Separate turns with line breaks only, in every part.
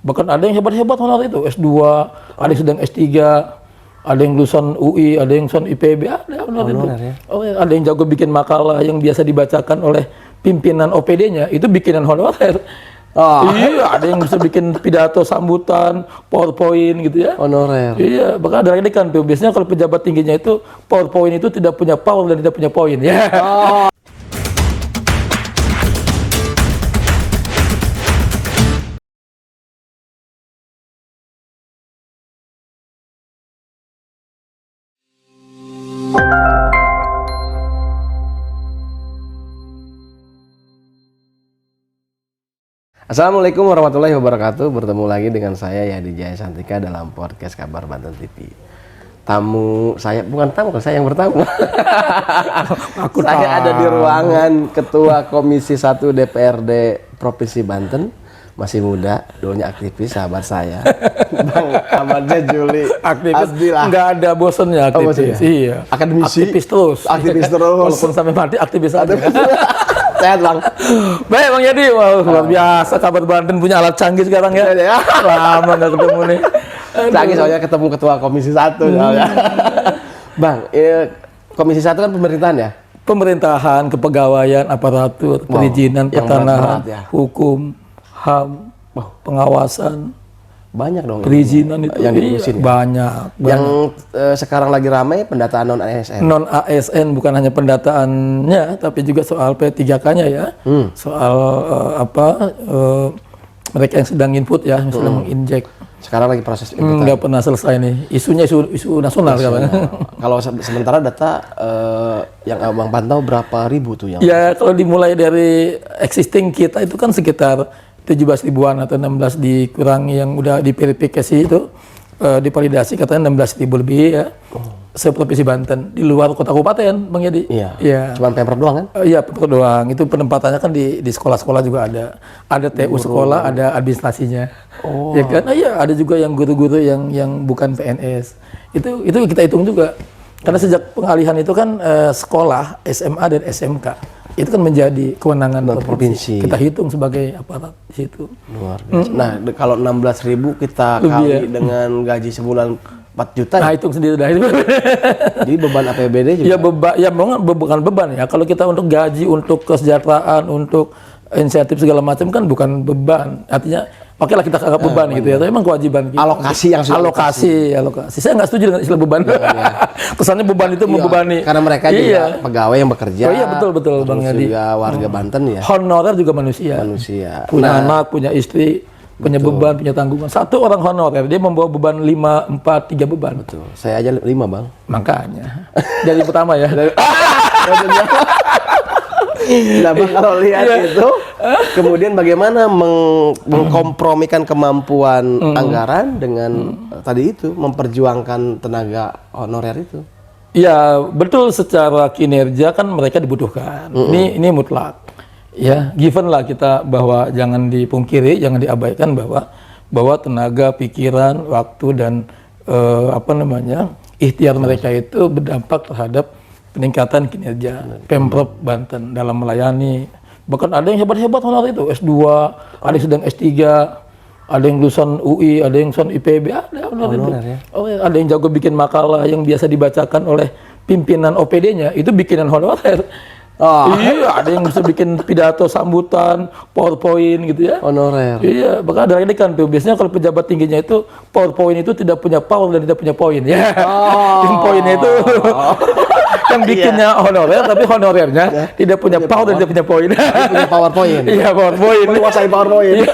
Bahkan ada yang hebat-hebat honorer itu, S2, ada yang sedang S3, ada yang lulusan UI, ada yang lulusan IPB, ada honorer itu.
Ya?
Oh, ada yang jago bikin makalah yang biasa dibacakan oleh pimpinan OPD-nya, itu bikinan honorer. Iya, ada yang bisa bikin pidato sambutan, PowerPoint gitu ya.
Honorer.
Iya, bahkan ada lagi kan tuh. Biasanya kalau pejabat tingginya itu PowerPoint itu tidak punya power dan tidak punya poin ya.
Assalamualaikum warahmatullahi wabarakatuh. Bertemu lagi dengan saya Yadi Jaya Santika dalam podcast Kabar Banten TV. Tamu saya, bukan tamu, saya yang bertamu. Saya ada di ruangan Ketua Komisi 1 DPRD Provinsi Banten. Masih muda, dulunya aktivis, sahabat saya. Bang Ahmadnya Juli.
Aktivis, nggak ada bosennya aktivis. Iya.
Akademisi.
Aktivis terus.
Aktivis terus.
Walaupun sampai mati aktivis aja.
Sehat Bang.
Baik Bang Yadi, wah luar biasa Kabar Banten punya alat canggih sekarang ya. Lama nggak ketemu nih.
Canggih soalnya ketemu Ketua Komisi 1 soalnya. Bang, Komisi 1 kan pemerintahan ya?
Pemerintahan, kepegawaian, aparatur, perizinan, pertanahan, hukum, HAM, pengawasan.
Banyak dong
perizinan itu
yang diurusin.
Banyak.
Yang sekarang lagi ramai pendataan non ASN.
Non ASN bukan hanya pendataannya, tapi juga soal P3K-nya ya. Soal mereka yang sedang input ya, sedang menginjek.
Sekarang lagi proses inputan.
Nggak pernah selesai nih. Isunya isu nasional sekarang.
Kalau sementara data yang Abang pantau berapa ribu tuh yang?
Ya kalau dimulai dari existing kita itu kan sekitar 17 ribuan atau 16 dikurangi yang udah diverifikasi itu divalidasi katanya 16 ribu lebih ya. Seprovinsi Banten di luar kota kabupaten Bang Yadi.
Iya.
Ya.
Cuman Pemprov doang kan?
Iya, Pemprov doang. Itu penempatannya kan di sekolah-sekolah juga ada. Ada TU sekolah, ada administrasinya. Oh. Ya kan? Iya, ada juga yang guru-guru yang bukan PNS. Itu kita hitung juga. Karena sejak pengalihan itu kan sekolah SMA dan SMK itu kan menjadi kewenangan provinsi. Kita hitung sebagai aparat di situ.
Luar biasa. Nah, kalau 16.000 kita kali dengan gaji sebulan 4 juta.
Nah, hitung sendiri dah itu.
Jadi beban APBD juga.
Ya bukan beban ya. Kalau kita untuk gaji, untuk kesejahteraan, untuk insentif segala macam kan bukan beban. Artinya oke lah kita anggap beban gitu ya. Tapi memang kewajiban kita.
Alokasi yang sudah
alokasi. Saya nggak setuju dengan istilah beban. Kesannya beban itu membebani.
Karena mereka juga pegawai yang bekerja.
Oh iya betul Bang Yadi.
Juga warga Banten ya.
Honorer juga manusia. Punya anak, punya istri, punya beban, punya tanggungan. Satu orang honorer dia membawa beban 5, 4, 3 beban.
Betul. Saya aja 5 Bang.
Makanya. Dari pertama ya.
Nah Bang, kalau lihat itu, kemudian bagaimana mengkompromikan kemampuan anggaran dengan tadi itu, memperjuangkan tenaga honorer itu?
Ya betul, secara kinerja kan mereka dibutuhkan. Ini mutlak. Ya, given lah kita bahwa jangan dipungkiri, jangan diabaikan bahwa tenaga, pikiran, waktu dan ikhtiar mereka itu berdampak terhadap peningkatan kinerja Pemprov Banten dalam melayani. Bahkan ada yang hebat-hebat honorer itu, S2, ada yang sedang S3, ada yang lulusan UI, ada yang lulusan IPB, ada honorer itu.
Ya?
Ada yang jago bikin makalah yang biasa dibacakan oleh pimpinan OPD-nya, itu bikinan honorer. Iya, ada yang bisa bikin pidato sambutan, PowerPoint gitu ya.
Honorer.
Iya, bahkan ada lagi kan tuh. Biasanya kalau pejabat tingginya itu PowerPoint itu tidak punya power dan tidak punya poin ya. Poinnya itu yang bikinnya honorer, tapi honorernya tidak punya power dan tidak punya poin.
Punya PowerPoint.
Iya, PowerPoint.
Menguasai PowerPoint.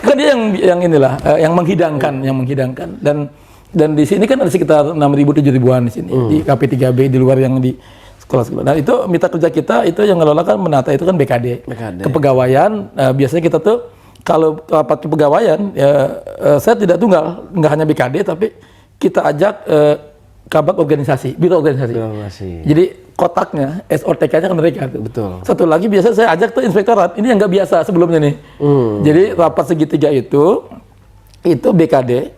Kan dia yang inilah, yang menghidangkan, dan di sini kan ada sekitar 6.000 7.000-an di sini di KP3B di luar yang di sekolah-sekolah. Nah itu mitra kerja kita itu yang ngelola kan menata itu kan BKD. Kepegawaian. Biasanya kita tuh kalau rapat kepegawaian saya tidak tunggal, nggak hanya BKD tapi kita ajak kabak organisasi, biro organisasi. Jadi kotaknya SOTK-nya kan mereka tuh.
Betul.
Satu lagi biasa saya ajak tuh inspektorat. Ini yang nggak biasa sebelumnya nih. Jadi rapat segitiga itu BKD,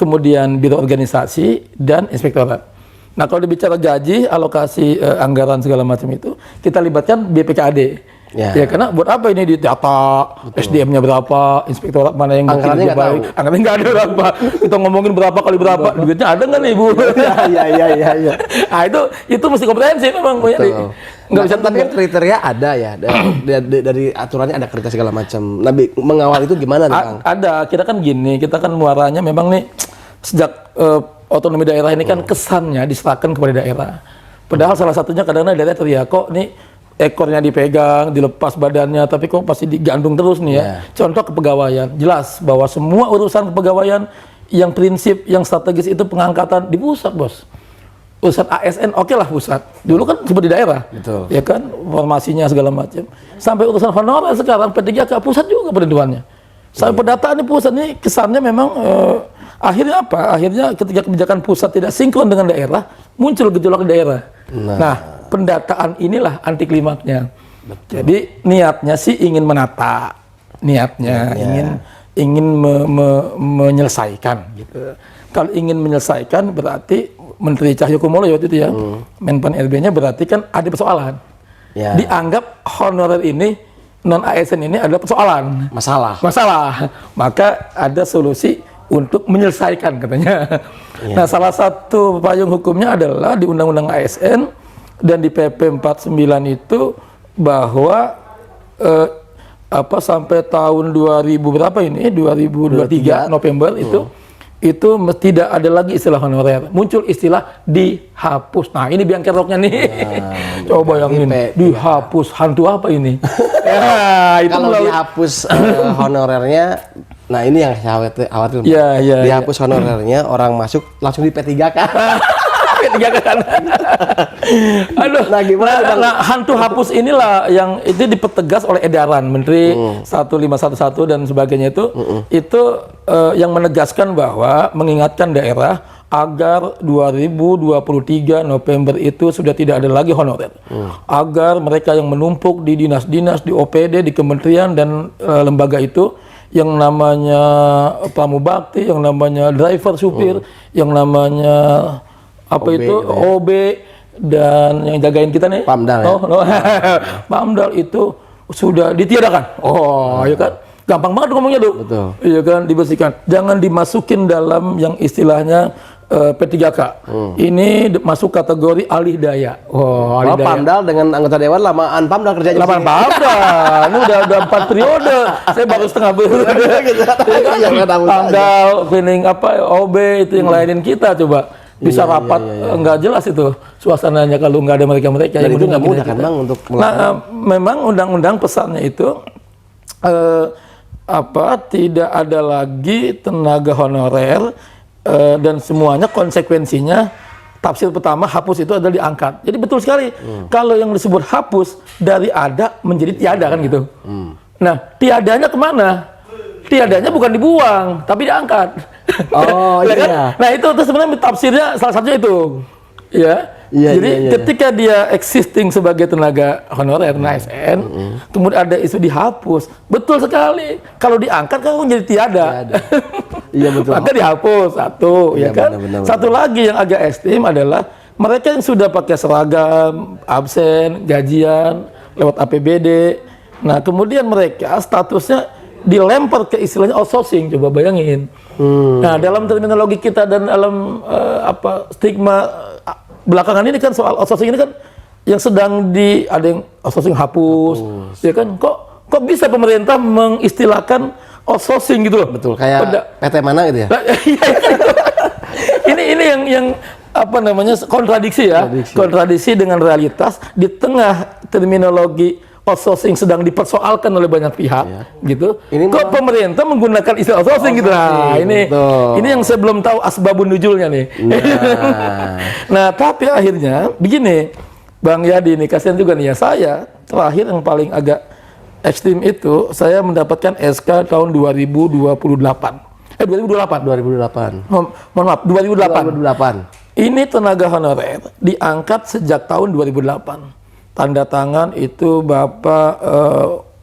kemudian biro organisasi dan inspektorat. Nah kalau dibicara gaji, alokasi anggaran segala macam itu, kita libatkan BPKAD. Ya karena buat apa ini ditata, SDM-nya berapa, inspektorat mana yang
anggarannya nggak tahu.
Anggarannya nggak ada berapa. Kita ngomongin berapa kali berapa, duitnya ada nggak nih Bu?
Iya.
Nah itu mesti komprehensif memang.
Betul.
Nggak bisa
tapi kan kriteria ada ya dari aturannya ada kriteria segala macam. Nabi mengawal itu gimana nih Kang?
Ada, kita kan gini, kita kan muaranya memang nih sejak otonomi daerah ini kan kesannya diserahkan kepada daerah. Padahal salah satunya kadang-kadang daerah teriak kok nih ekornya dipegang, dilepas badannya, tapi kok pasti digandung terus nih ya. Contoh kepegawaian, jelas bahwa semua urusan kepegawaian yang prinsip, yang strategis itu pengangkatan di pusat, Bos. Urusan ASN oke lah pusat. Dulu kan seperti daerah.
Betul.
Ya kan, formasinya segala macam. Sampai urusan honorer sekarang P3K pusat juga penentuannya. Sampai pendataan di pusat ini kesannya memang akhirnya apa? Akhirnya ketika kebijakan pusat tidak sinkron dengan daerah, muncul gejolak di daerah. Nah, pendataan inilah anti klimaknya. Jadi niatnya sih ingin menata, niatnya ingin menyelesaikan gitu. Kalau ingin menyelesaikan berarti Menteri Cahyokumolo waktu itu ya, Menpan RB-nya berarti kan ada persoalan. Dianggap honorer ini non ASN ini adalah persoalan, masalah. Maka ada solusi untuk menyelesaikan katanya. Nah, salah satu payung hukumnya adalah di Undang-Undang ASN dan di PP 49 itu bahwa sampai tahun 2000 berapa ini 2023 November itu tidak ada lagi istilah honorer, muncul istilah dihapus. Nah ini biang keroknya nih. Coba bayangin dihapus, hantu apa ini?
Itu kalau dihapus honorernya, nah ini yang khawatir. Dihapus honorernya, orang masuk langsung di P3K.
Aduh, nah gimana? Nah, hantu hapus inilah yang itu dipertegas oleh edaran Menteri 1511 dan sebagainya itu yang menegaskan bahwa mengingatkan daerah agar 2023 November itu sudah tidak ada lagi honorer. Agar mereka yang menumpuk di dinas-dinas, di OPD, di kementerian dan lembaga itu yang namanya pramubakti, yang namanya driver supir, yang namanya OB dan yang jagain kita nih
Pamdal
Pamdal itu sudah ditiadakan. Ya kan gampang banget ngomongnya tuh. Betul. Iya kan dibersihkan. Jangan dimasukin dalam yang istilahnya P3K. Ini masuk kategori alih daya. Alih daya.
Pamdal dengan anggota dewan lamaan Pamdal kerjanya.
Lamaan Pamdal. Ini udah 4 periode. Saya baru setengah periode. Pamdal, Pining OB itu yang lainin kita coba. Bisa rapat nggak jelas itu suasananya kalau nggak ada mereka-mereka.
Dan itu nggak mudah kan Bang untuk
memang undang-undang pesannya itu tidak ada lagi tenaga honorer dan semuanya konsekuensinya tafsir pertama hapus itu adalah diangkat. Jadi betul sekali kalau yang disebut hapus dari ada menjadi tiada kan gitu. Nah tiadanya kemana? Tiadanya bukan dibuang tapi diangkat. Kan? Nah itu sebenarnya tafsirnya salah satunya itu. Jadi ketika dia existing sebagai tenaga honorer ASN, kemudian ada isu dihapus, betul sekali. Kalau diangkat kan menjadi tiada. Iya betul. Maka dihapus satu, ya kan. Benar. Satu lagi yang agak ekstrim adalah mereka yang sudah pakai seragam, absen, gajian, lewat APBD. Nah kemudian mereka statusnya dilempar ke istilahnya outsourcing, coba bayangin. Nah dalam terminologi kita dan dalam stigma belakangan ini kan soal outsourcing ini kan yang sedang ada yang outsourcing hapus. Ya kan kok bisa pemerintah mengistilahkan outsourcing gitu loh.
Betul, kayak PT mana gitu ya.
ini yang kontradiksi ya. Kontradiksi dengan realitas di tengah terminologi outsourcing sedang dipersoalkan oleh banyak pihak, gitu. Kok pemerintah menggunakan istilah outsourcing gitu? Nah, ini yang saya belum tahu asbabun nuzulnya nih. Nah, tapi akhirnya begini, Bang Yadi ini kasihan juga nih ya. Saya terakhir yang paling agak ekstrim itu saya mendapatkan SK tahun 2028. 2008. Mohon maaf, 2008. Ini tenaga honorer diangkat sejak tahun 2008. Tanda tangan itu Bapak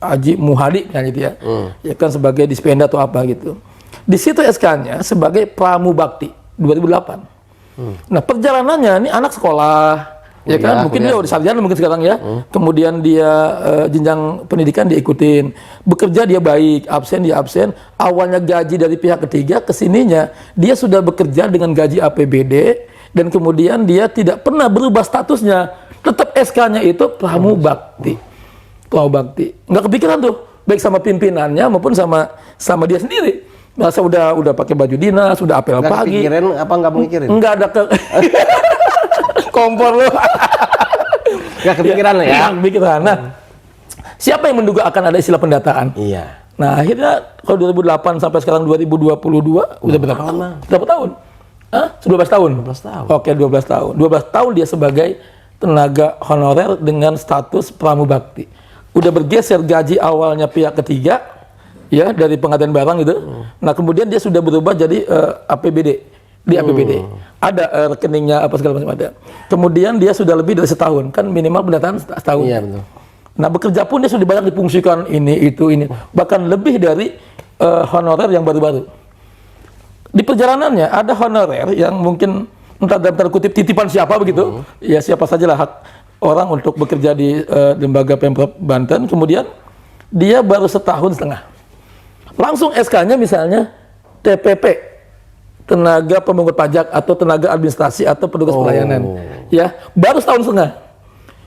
Haji Muhadi kan gitu ya. Ya kan sebagai dispenda atau apa gitu. Di situ SK-nya sebagai pramubakti 2008. Nah, perjalanannya ini anak sekolah, Ya kan, mungkin dia udah sarjana mungkin sekarang ya. Kemudian dia jenjang pendidikan dia ikutin. Bekerja dia baik, absen dia absen. Awalnya gaji dari pihak ketiga, kesininya dia sudah bekerja dengan gaji APBD dan kemudian dia tidak pernah berubah statusnya. Tetap SK-nya itu pramubakti. Pramubakti. Nggak kepikiran tuh, baik sama pimpinannya maupun sama dia sendiri. Masa udah pakai baju dinas, sudah apel
Nggak
pagi.
kepikiran apa nggak mikirin?
Nggak ada kompor lu.
Nggak kepikiran lah ya.
Nggak kepikiran. Nah, siapa yang menduga akan ada istilah pendataan?
Iya.
Nah, akhirnya kalau 2008 sampai sekarang 2022 udah berapa tahun? Berapa tahun? Hah? 12 tahun?
12 tahun.
Oke, 12 tahun. 12 tahun dia sebagai tenaga honorer dengan status pramubakti. Udah bergeser gaji awalnya pihak ketiga, ya, dari pengadaan barang itu. Nah, kemudian dia sudah berubah jadi APBD. Di APBD. Ada rekeningnya apa segala macam ada. Kemudian dia sudah lebih dari setahun. Kan minimal pendataan setahun.
Iya, betul.
Nah, bekerja pun dia sudah banyak difungsikan ini, itu, ini. Bahkan lebih dari honorer yang baru-baru. Di perjalanannya ada honorer yang mungkin entah dalam tanda kutip titipan siapa begitu. Ya siapa sajalah hak orang untuk bekerja di lembaga Pemprov Banten. Kemudian dia baru setahun setengah. Langsung SK-nya misalnya TPP. Tenaga pemungut pajak atau tenaga administrasi atau petugas pelayanan. Ya, baru setahun setengah.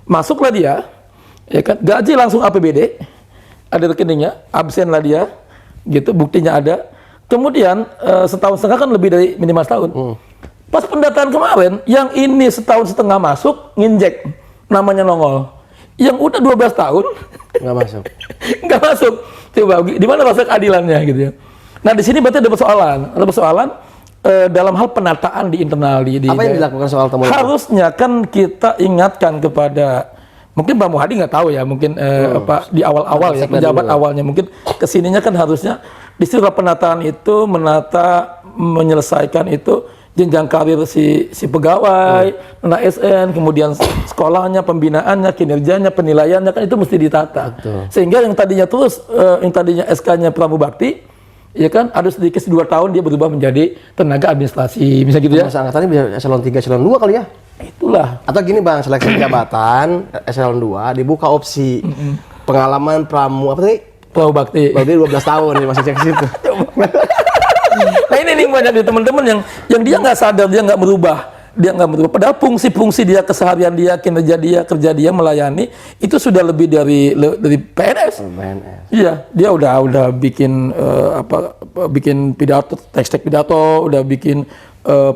Masuklah dia, ya kan, gaji langsung APBD, ada rekeningnya, absen lah dia, gitu, buktinya ada. Kemudian setahun setengah kan lebih dari minimal setahun. Pas pendataan kemarin, yang ini setahun setengah masuk, nginjek, namanya nongol. Yang udah 12 tahun,
Nggak masuk.
nggak masuk. Coba, di mana rasa keadilannya gitu ya. Nah, di sini berarti ada persoalan dalam hal penataan di internal di
Apa yang dilakukan soal temuan?
harusnya kan kita ingatkan kepada mungkin Pak Muhadi nggak tahu ya mungkin apa di awal-awal ya pejabat awalnya mungkin kesininya kan harusnya di istilah penataan itu menyelesaikan itu jenjang karir si pegawai, ASN, kemudian sekolahnya, pembinaannya, kinerjanya, penilaiannya kan itu mesti ditata. Sehingga yang tadinya SK-nya pramubakti ya kan, ada sedikit 2 tahun dia berubah menjadi tenaga administrasi, misalnya gitu ya.
Masa angkatannya bisa eselon 3, eselon 2 kali ya?
Itulah.
Atau gini Bang, seleksi jabatan, eselon 2, dibuka opsi pengalaman apa tadi?
Pramubakti.
Berarti 12 tahun nih masih cek ke situ.
Nah ini nih banyak dari teman-teman yang dia nggak sadar, dia nggak merubah. Padahal fungsi-fungsi dia, keseharian dia, kinerja dia, kerja dia melayani itu sudah lebih dari PNS.
PNS.
Iya, dia udah bikin bikin pidato, teks pidato, udah bikin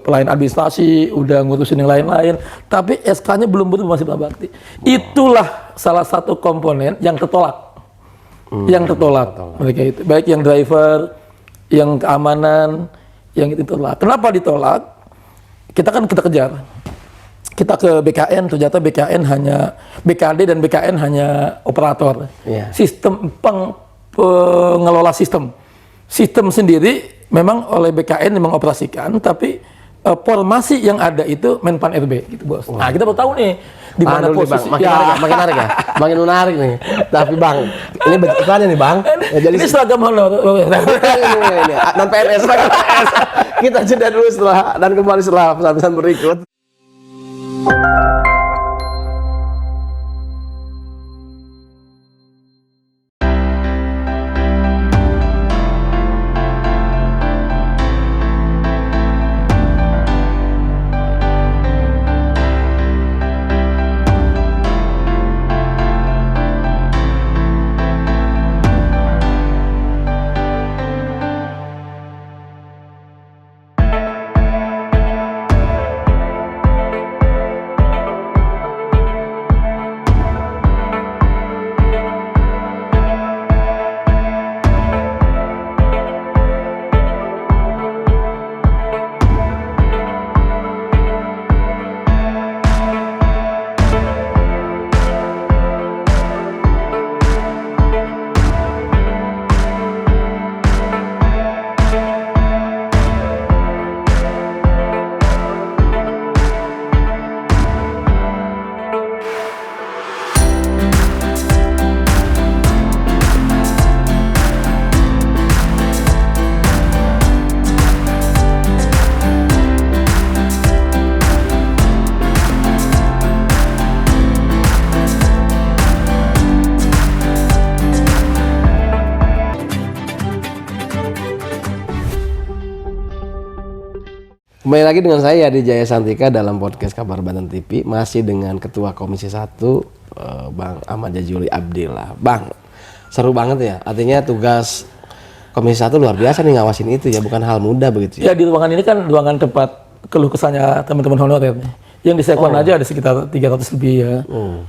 pelayan administrasi, udah ngurusin yang lain-lain. Tapi SK-nya belum masih pramubakti. Itulah salah satu komponen yang tertolak. Yang tertolak mereka itu, baik yang driver, yang keamanan, yang itu ditolak. Kenapa ditolak? Kita kejar. Kita ke BKN, ternyata BKD dan BKN hanya operator. Sistem pengelola sistem. Sistem sendiri memang oleh BKN yang mengoperasikan, tapi formasi yang ada itu Menpan RB gitu, Bos. Nah, kita baru tahu nih di mana posisi.
Makin narik ya. Makin menarik nih. Tapi Bang, ini bentukannya nih Bang. Ya, jadi
ini seragam honor.
ini non PNS. Kita jeda dulu dan kembali setelah pesan-pesan berikut. Kembali lagi dengan saya di Jaya Santika dalam podcast Kabar Banten TV, masih dengan Ketua Komisi 1 Bang Ahmad Jajuli Abdillah. Bang, seru banget ya. Artinya tugas Komisi 1 luar biasa nih ngawasin itu ya, bukan hal mudah begitu
Ya di ruangan ini kan ruangan tempat keluh kesahnya teman-teman honorer nih. Yang di Sekwan aja ada sekitar 300 lebih ya.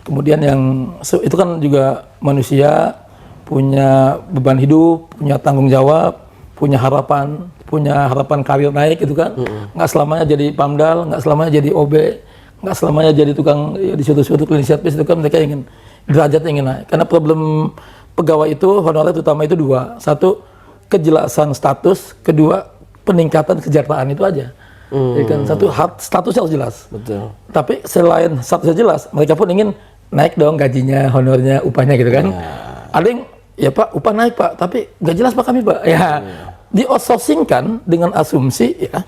Kemudian yang itu kan juga manusia punya beban hidup, punya tanggung jawab, punya harapan karir naik gitu kan. Nggak selamanya jadi pamdal, nggak selamanya jadi OB, nggak selamanya jadi tukang ya, di suatu klinik servis itu kan mereka ingin derajatnya ingin naik. Karena problem pegawai itu honorer utama itu dua. Satu, kejelasan status, kedua peningkatan kesejahteraan itu aja. Ya kan satu statusnya harus jelas.
Betul.
Tapi selain statusnya jelas, mereka pun ingin naik dong gajinya, honornya, upahnya gitu kan. Ada yang ya Pak, upah naik Pak, tapi nggak jelas Pak kami Pak. Ya, di outsourcing-kan dengan asumsi ya,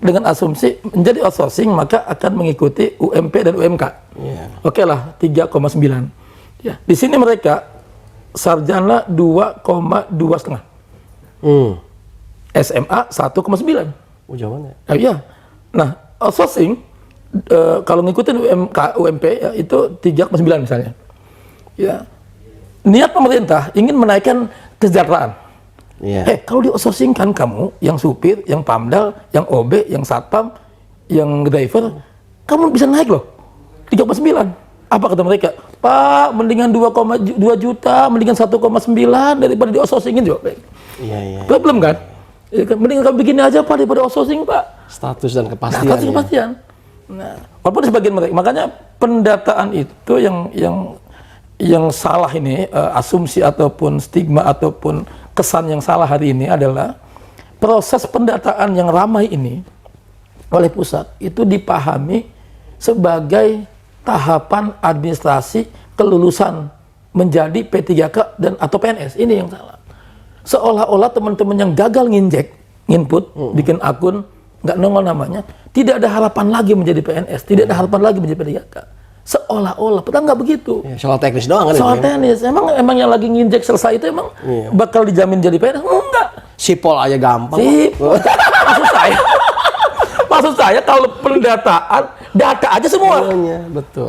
dengan asumsi menjadi outsourcing maka akan mengikuti UMP dan UMK. Oke lah 3,9. Ya, di sini mereka sarjana 2,2,5. SMA 1,9.
Oh, jawabannya.
Iya. Nah, outsourcing kalau ngikutin UMP ya, itu 3,9 misalnya. Ya. Niat pemerintah ingin menaikkan kesejahteraan. Kalau di outsourcing kan kamu yang supir, yang pamdal, yang OB, yang satpam, yang driver, kamu bisa naik loh. 3,9. Apa kata mereka? Pak, mendingan 2,2 juta, mendingan 1,9 daripada di outsourcingin juga.
Iya.
Problem kan? Ya, mending kamu bikin aja Pak daripada outsourcing Pak.
Status dan kepastian.
Status dan kepastian. Nah, walaupun sebagian mereka, makanya pendataan itu yang salah ini, asumsi ataupun stigma ataupun kesan yang salah hari ini adalah proses pendataan yang ramai ini oleh pusat itu dipahami sebagai tahapan administrasi kelulusan menjadi P3K dan atau PNS. Ini yang salah. Seolah-olah teman-teman yang gagal nginput, bikin akun, nggak nongol namanya, tidak ada harapan lagi menjadi PNS, tidak ada harapan lagi menjadi P3K. Seolah-olah, padahal nggak begitu.
Ya, soal teknis doang kan?
Soal teknis, emang yang lagi nginjek selesai itu emang bakal dijamin jadi PNS? Enggak.
Sipol aja gampang.
Maksud saya kalau pendataan, data aja semua.
Iya, betul.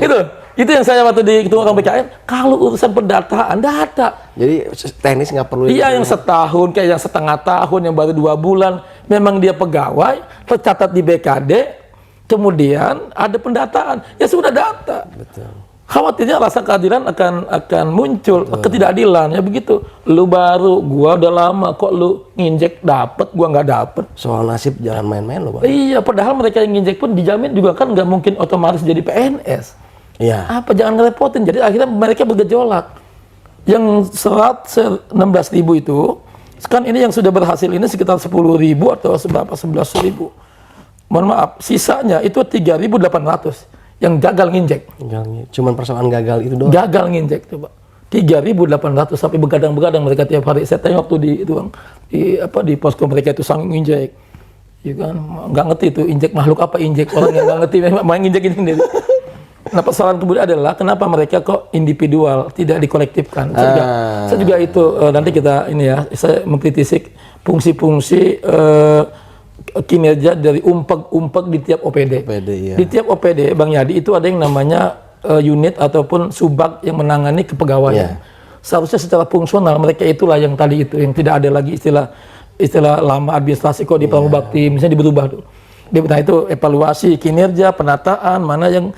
Itu yang saya waktu di Ketua Orang BKN, kalau urusan pendataan, data.
Jadi teknis nggak perlu.
Iya, yang setahun, kayak yang setengah tahun, yang baru 2 bulan, memang dia pegawai, tercatat di BKD, kemudian ada pendataan, ya sudah data.
Betul.
Khawatirnya rasa keadilan akan muncul, ketidakadilan, ya begitu. Lu baru, gua udah lama, kok lu nginjek dapet, gua nggak dapet.
Soal nasib jangan main-main loh Bang.
Iya, padahal mereka yang nginjek pun dijamin juga kan nggak mungkin otomatis jadi PNS.
Iya.
Apa jangan ngerepotin, jadi akhirnya mereka bergejolak. Yang 16.000 itu, sekarang ini yang sudah berhasil ini sekitar 10.000 atau seberapa 11.000. Mohon maaf, sisanya itu 3.800 yang gagal nginjek.
Cuman persoalan gagal itu doang.
Gagal nginjek coba. 3.800 sampai begadang-begadang mereka tiap hari. Saya tengok tuh di posko mereka itu sang nginjek. Ya kan, nggak ngerti itu injek makhluk apa injek, orang yang nggak ngerti main nginjek ini sendiri. Nah, persoalan kemudian adalah kenapa mereka kok individual, tidak dikolektifkan. Saya juga itu nanti kita ini ya, saya mengkritisi fungsi-fungsi kinerja dari umpeg di tiap OPD.
Iya.
Di tiap OPD, Bang Yadi, itu ada yang namanya unit ataupun subak yang menangani kepegawaian. Seharusnya secara fungsional mereka itulah yang tadi itu, yang tidak ada lagi istilah lama administrasi kok di Pramubakti, misalnya berubah tuh. Nah itu evaluasi kinerja, penataan, mana yang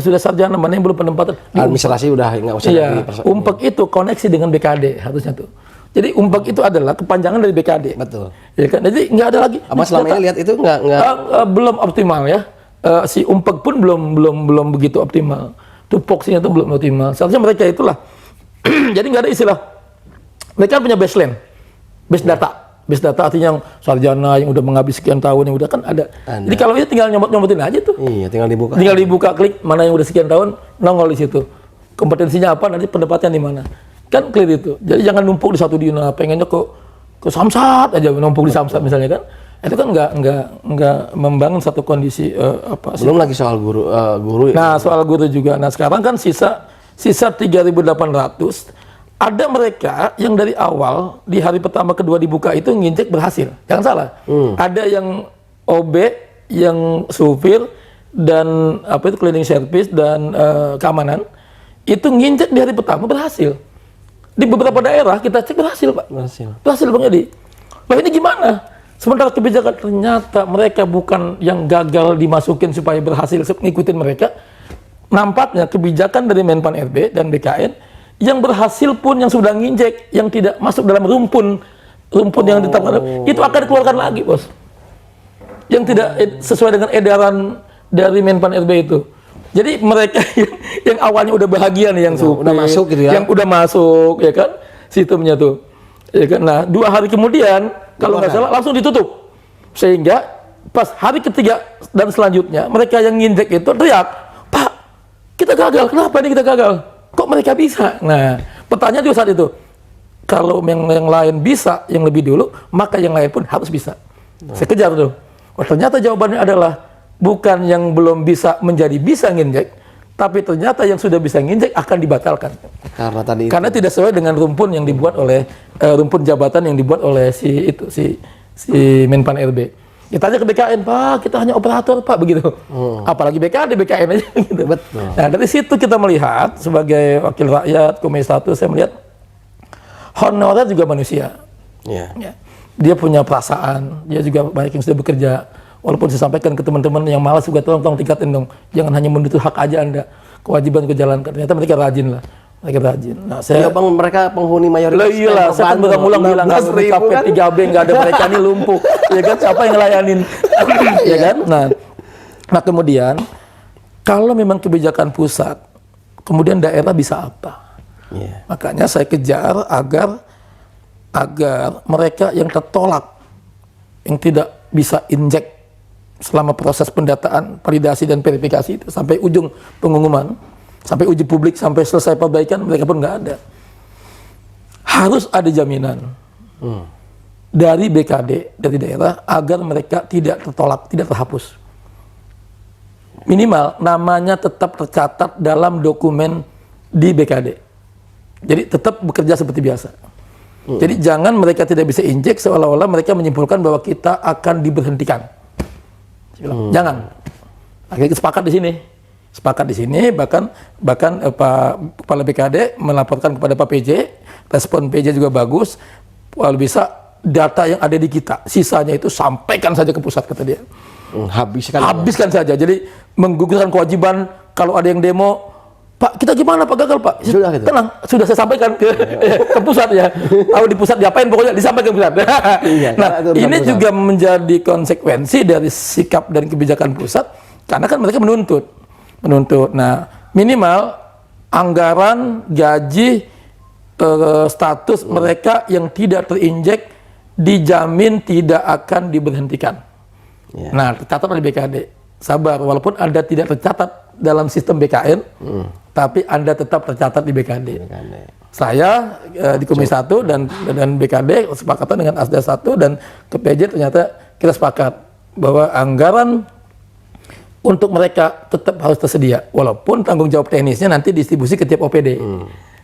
sudah sarjana, mana yang belum penempatan.
Administrasi udah nggak usah.
Iya, umpeg itu koneksi dengan BKD harusnya tuh. Jadi umpeg itu adalah kepanjangan dari BKD.
Betul.
Ya kan? Jadi nggak ada lagi.
Apa selama ini lihat itu nggak?
Belum optimal ya. Si umpeg pun belum begitu optimal. Tupoksinya itu belum optimal. Seharusnya mereka itulah. Jadi nggak ada istilah. Mereka punya baseline, base data. Base data artinya yang sarjana yang udah menghabis sekian tahun yang udah kan ada. Jadi kalau itu tinggal nyomotin aja tuh.
Iya, tinggal dibuka.
Tinggal dibuka, klik mana yang udah sekian tahun, nongol di situ. Kompetensinya apa, nanti pendapatannya di mana. Kan clear itu. Jadi jangan numpuk di satu dina, pengennya ke Samsat aja numpuk di Samsat misalnya kan. Itu kan nggak membangun satu kondisi
Belum lagi soal guru.
Nah, soal guru juga. Nah, sekarang kan sisa 3.800. Ada mereka yang dari awal di hari pertama kedua dibuka itu nginjek berhasil, jangan salah. Ada yang OB yang supir dan cleaning service dan keamanan itu nginjek di hari pertama berhasil. Di beberapa daerah kita cek berhasil, Pak. Berhasil Bang Edi. Lah ini gimana? Sementara kebijakan ternyata mereka bukan yang gagal dimasukin supaya berhasil ngikutin mereka. Nampaknya kebijakan dari Menpan RB dan BKN yang berhasil pun yang sudah nginjek, yang tidak masuk dalam rumpun yang ditetapkan itu akan dikeluarkan lagi, Bos. Yang tidak sesuai dengan edaran dari Menpan RB itu. Jadi mereka yang awalnya udah bahagia nih, yang
udah masuk gitu ya.
Yang udah masuk ya kan sistemnya tuh. Ya kan? Nah, 2 hari kemudian kalau nggak salah langsung ditutup. Sehingga pas hari ketiga dan selanjutnya mereka yang nginjek itu teriak, "Pak, kita gagal. Kenapa ini kita gagal? Kok mereka bisa?" Nah, pertanyaan juga saat itu, kalau yang lain bisa yang lebih dulu, maka yang lain pun harus bisa. Saya kejar tuh. Oh, ternyata jawabannya adalah bukan yang belum bisa menjadi bisa nginjek, tapi ternyata yang sudah bisa nginjek akan dibatalkan. Karena tidak sesuai dengan rumpun yang dibuat oleh rumpun jabatan yang dibuat oleh si Menpan RB. Kita tanya ke BKN, "Pak, kita hanya operator, Pak," begitu. Apalagi BKN aja gitu.
Betul.
Nah, dari situ kita melihat sebagai wakil rakyat Komisi 1, saya melihat honorer juga manusia.
Ya.
Dia punya perasaan, dia juga banyak yang sudah bekerja. Walaupun saya sampaikan ke teman-teman yang malas juga, tolong tingkatin dong. Jangan hanya menuntut hak aja Anda. Kewajiban kejalankan. Ternyata mereka rajin lah. Mereka rajin. Nah, saya
Bang, mereka penghuni mayoritas.
Iyalah, saya kan berulang-ulang bilang P3B nggak ada mereka ini lumpuh. Ya kan, siapa yang ngelayanin? Ya kan? Nah kemudian kalau memang kebijakan pusat, kemudian daerah bisa apa? Makanya saya kejar agar mereka yang tertolak, yang tidak bisa injek selama proses pendataan, validasi dan verifikasi itu sampai ujung pengumuman, sampai uji publik, sampai selesai perbaikan, mereka pun nggak ada. Harus ada jaminan dari BKD, dari daerah, agar mereka tidak tertolak, tidak terhapus. Minimal namanya tetap tercatat dalam dokumen di BKD. Jadi tetap bekerja seperti biasa. Jadi jangan mereka tidak bisa injek seolah-olah mereka menyimpulkan bahwa kita akan diberhentikan. Jangan. Akhirnya sepakat di sini, bahkan Pak Kepala BKD melaporkan kepada Pak PJ, respon PJ juga bagus. Kalau bisa data yang ada di kita, sisanya itu sampaikan saja ke pusat, kata dia. Habiskan saja. Jadi menggugurkan kewajiban kalau ada yang demo, "Pak, kita gimana Pak, gagal Pak?"
Sudah gitu.
Tenang, sudah saya sampaikan ke pusat ya. Tahu di pusat diapain, pokoknya disampaikan ke pusat. Nah, ini juga menjadi konsekuensi dari sikap dan kebijakan pusat, karena kan mereka menuntut. Nah, minimal anggaran, gaji, status mereka yang tidak terinjek dijamin tidak akan diberhentikan. Nah, tercatat oleh BKD. Sabar, walaupun Anda tidak tercatat dalam sistem BKN, tapi Anda tetap tercatat di BKD. Saya di Komisi 1 dan BKD sepakatan dengan Asda 1 dan ke PJ, ternyata kita sepakat bahwa anggaran untuk mereka tetap harus tersedia, walaupun tanggung jawab teknisnya nanti distribusi ke tiap OPD.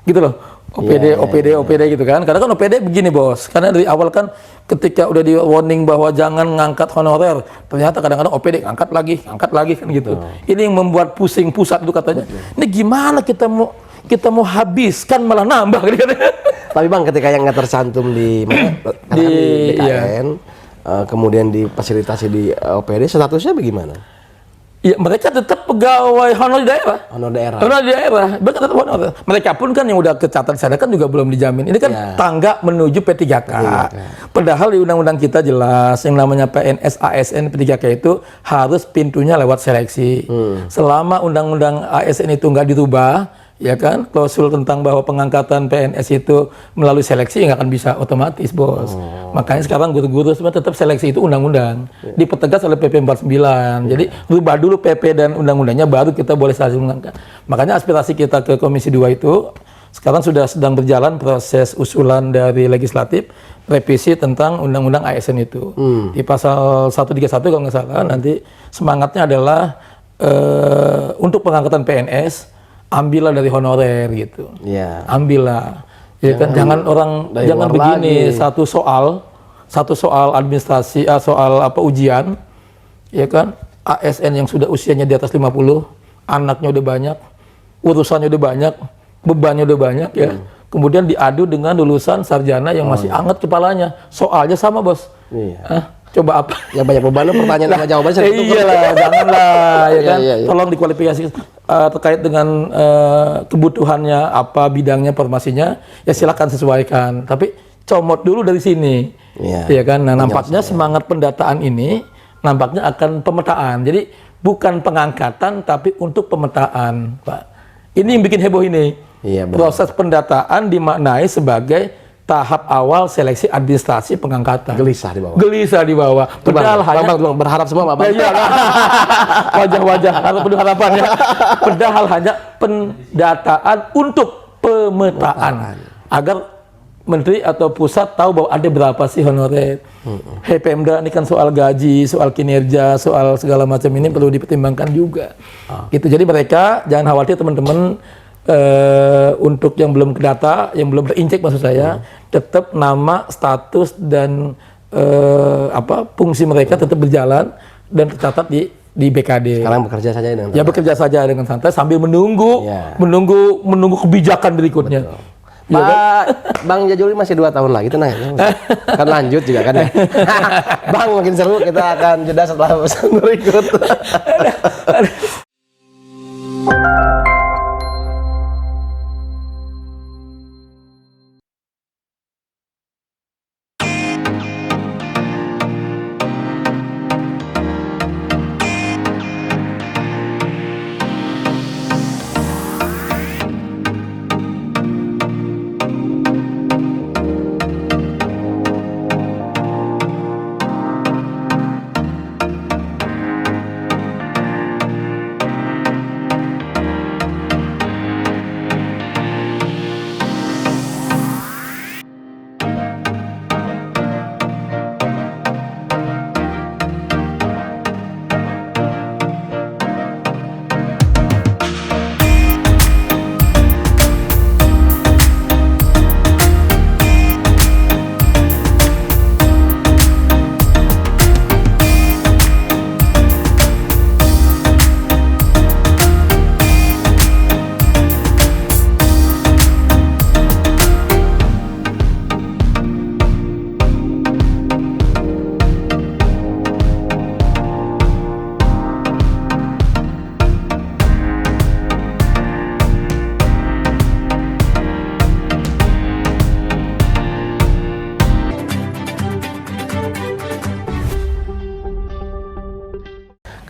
Gitu loh. OPD gitu kan. Karena kan OPD begini, Bos. Karena dari awal kan ketika udah di warning bahwa jangan ngangkat honorer, ternyata kadang-kadang OPD ngangkat lagi kan gitu. Ini yang membuat pusing pusat itu katanya. Ini gimana kita mau habiskan malah nambah gitu.
Tapi Bang, ketika yang nggak tercantum di BKN, kemudian difasilitasi di OPD, statusnya bagaimana?
Ya, mereka tetap pegawai honor di daerah. Mereka tetap honor. Mereka pun kan yang udah kecatat sana kan juga belum dijamin. Ini kan tangga menuju P3K. Padahal di undang-undang kita jelas yang namanya PNS, ASN, P3K itu harus pintunya lewat seleksi. Selama undang-undang ASN itu nggak dirubah, ya kan, klausul tentang bahwa pengangkatan PNS itu melalui seleksi nggak akan bisa otomatis, Bos. Makanya sekarang guru-guru semua tetap seleksi itu undang-undang. Dipertegas oleh PP 49. Jadi rubah dulu PP dan undang-undangnya, baru kita boleh saling mengangkat. Makanya aspirasi kita ke Komisi 2 itu sekarang sedang berjalan proses usulan dari legislatif revisi tentang undang-undang ASN itu. Di pasal 131 kalau nggak salah, nanti semangatnya adalah untuk pengangkatan PNS ambillah dari honorer gitu. Ambillah. Ya kan, jangan begini lagi. satu soal administrasi, soal ujian ya kan, ASN yang sudah usianya di atas 50, anaknya udah banyak, urusannya udah banyak, bebannya udah banyak ya. Kemudian diadu dengan lulusan sarjana yang masih anget kepalanya. Soalnya sama, Bos.
Iya.
Coba apa?
Yang banyak beban lu pertanyaan sama jawabannya satu.
Iyalah, janganlah ya kan.
Iya.
Tolong dikualifikasi terkait dengan kebutuhannya apa, bidangnya, formasinya, ya silakan sesuaikan. Tapi comot dulu dari sini.
Iya.
Ya kan. Nah, nampaknya semangat pendataan ini nampaknya akan pemetaan. Jadi bukan pengangkatan tapi untuk pemetaan, Pak. Ini yang bikin heboh ini.
Iya, benar.
Proses pendataan dimaknai sebagai tahap awal seleksi administrasi pengangkatan.
Gelisah di bawah.
Gelisah di bawah. Padahal hanya
Bang, berharap semua Bang.
iya, wajah-wajah harus penuh harapan ya. Padahal hanya pendataan untuk pemetaan agar menteri atau pusat tahu bahwa ada berapa sih honorer. Hei Pemda, ini kan soal gaji, soal kinerja, soal segala macam ini perlu dipertimbangkan juga. Gitu. Jadi mereka jangan khawatir teman-teman. Untuk yang belum ke data, yang belum terinjek maksud saya, tetap nama, status dan fungsi mereka tetap berjalan dan tercatat di BKD.
Sekarang bekerja saja dengan
ya bekerja saja dengan santai sambil menunggu kebijakan berikutnya.
Bang Jajuli masih 2 tahun lagi, tenang ya. Kan lanjut juga kan ya. Bang, makin seru, kita akan jeda setelah pesan berikut.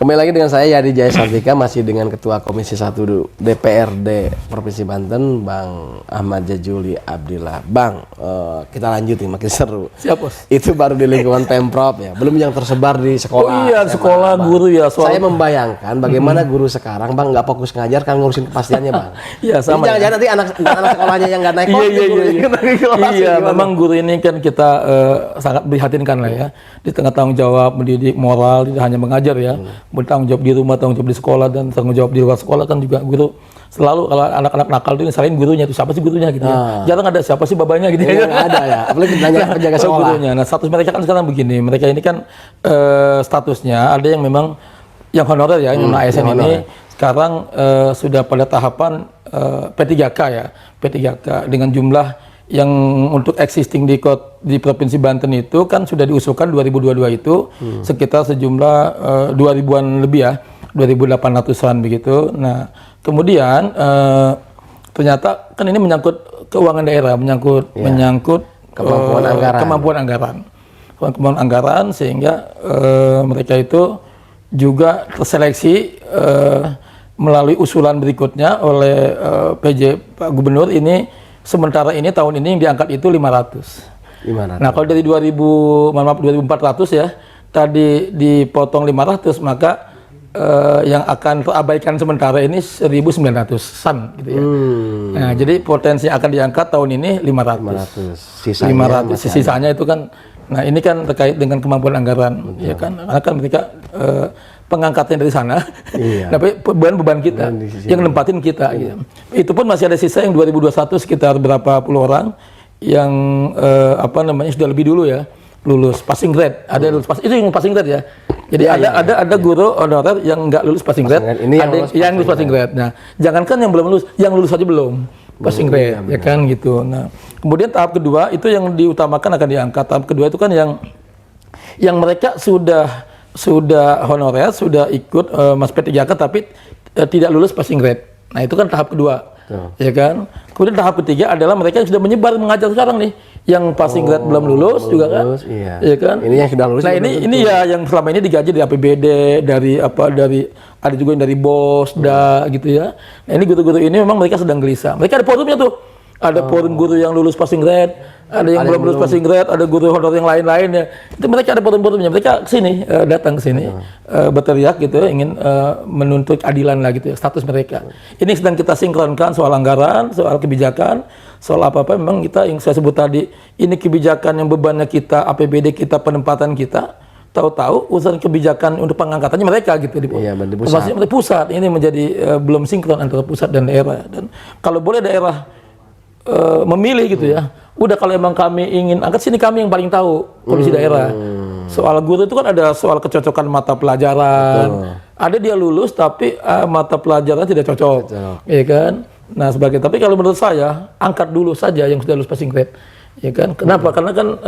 Kembali lagi dengan saya Yadi Jaya Santika, masih dengan Ketua Komisi 1 DPRD Provinsi Banten, Bang Ahmad Jajuli Abdillah. Bang, kita lanjut nih, makin seru.
Siap, Bos.
Itu baru di lingkungan Pemprov ya, belum yang tersebar di sekolah.
Oh iya, sekolah, guru ya.
Saya membayangkan bagaimana guru sekarang, Bang, nggak fokus ngajar, kan ngurusin kepastiannya, Bang.
Iya, sama.
Jangan-jangan nanti anak sekolahnya yang nggak naik kelas.
Iya, memang guru ini kan kita sangat prihatinkan lah ya. Di tengah tanggung jawab mendidik moral, tidak hanya mengajar ya. Bertanggung jawab di rumah, tanggung jawab di sekolah, dan tanggung jawab di luar sekolah kan juga guru. Selalu kalau anak-anak nakal itu selain gurunya itu siapa sih gurunya gitu ya. Jarang ada siapa sih babanya gitu ya.
Nggak ada ya, apalagi nanya penjaga sekolah.
Gurunya. Nah, status mereka kan sekarang begini, mereka ini kan statusnya ada yang memang yang honorer ya, yang ASN ini sekarang sudah pada tahapan P3K ya, P3K dengan jumlah yang untuk existing di Provinsi Banten itu kan sudah diusulkan 2022 itu sekitar sejumlah 2000-an lebih ya, 2.800-an begitu. Nah, kemudian ternyata kan ini menyangkut keuangan daerah, menyangkut kemampuan anggaran sehingga mereka itu juga terseleksi melalui usulan berikutnya oleh PJ Pak Gubernur ini. Sementara ini tahun ini yang diangkat itu 500. Nah, kalau dari 2.400 ya, tadi dipotong 500, maka yang akan terabaikan sementara ini 1.900-an gitu ya. Nah, jadi potensi yang akan diangkat tahun ini 500. Sisanya itu kan, nah ini kan terkait dengan kemampuan anggaran, ya kan? Karena kan mereka pengangkatnya dari sana, tapi beban kita, yang nempatin kita. Gitu. Itu pun masih ada sisa yang 2021 sekitar berapa puluh orang yang sudah lebih dulu ya lulus passing grade. Ada lulus itu yang passing grade ya. Jadi ada guru honorer yang nggak lulus passing grade,
Ini yang
ada
lulus
yang lulus passing grade. Nah, jangankan yang belum lulus, yang lulus saja belum passing grade, ya kan gitu. Nah, kemudian tahap kedua itu yang diutamakan akan diangkat. Tahap kedua itu kan yang mereka sudah honorer, sudah ikut Mas P3K tapi tidak lulus passing grade. Nah, itu kan tahap kedua. Ya kan. Kemudian tahap ketiga adalah mereka yang sudah menyebar mengajar sekarang nih, yang passing grade belum lulus juga kan.
Iya.
Ya kan.
Ini yang sudah lulus.
Nah, ini ya yang selama ini digaji dari APBD, dari ada juga yang dari BOS, gitu ya. Nah, ini guru-guru ini memang mereka sedang gelisah. Mereka ada forumnya tuh. Ada forum guru yang lulus passing grade, ada yang belum lulus passing grade, ada guru honor yang lain-lain ya. Itu mereka ada forum-forumnya. Mereka kesini, datang ke sini, berteriak gitu, ingin menuntut keadilan lah gitu ya, status mereka. Ini sedang kita sinkronkan soal anggaran, soal kebijakan, soal apa-apa. Memang kita yang saya sebut tadi, ini kebijakan yang bebannya kita, APBD kita, penempatan kita. Tahu-tahu urusan kebijakan untuk pengangkatannya mereka gitu di pusat. Maksudnya pusat ini menjadi belum sinkron antara pusat dan daerah. Dan kalau boleh daerah memilih gitu ya. Udah kalau emang kami ingin angkat sini, kami yang paling tahu kondisi daerah. Soal guru itu kan ada soal kecocokan mata pelajaran. Ada dia lulus tapi mata pelajaran tidak cocok. Ya kan? Nah, tapi kalau menurut saya angkat dulu saja yang sudah lulus passing grade. Ya kan? Kenapa? Karena kan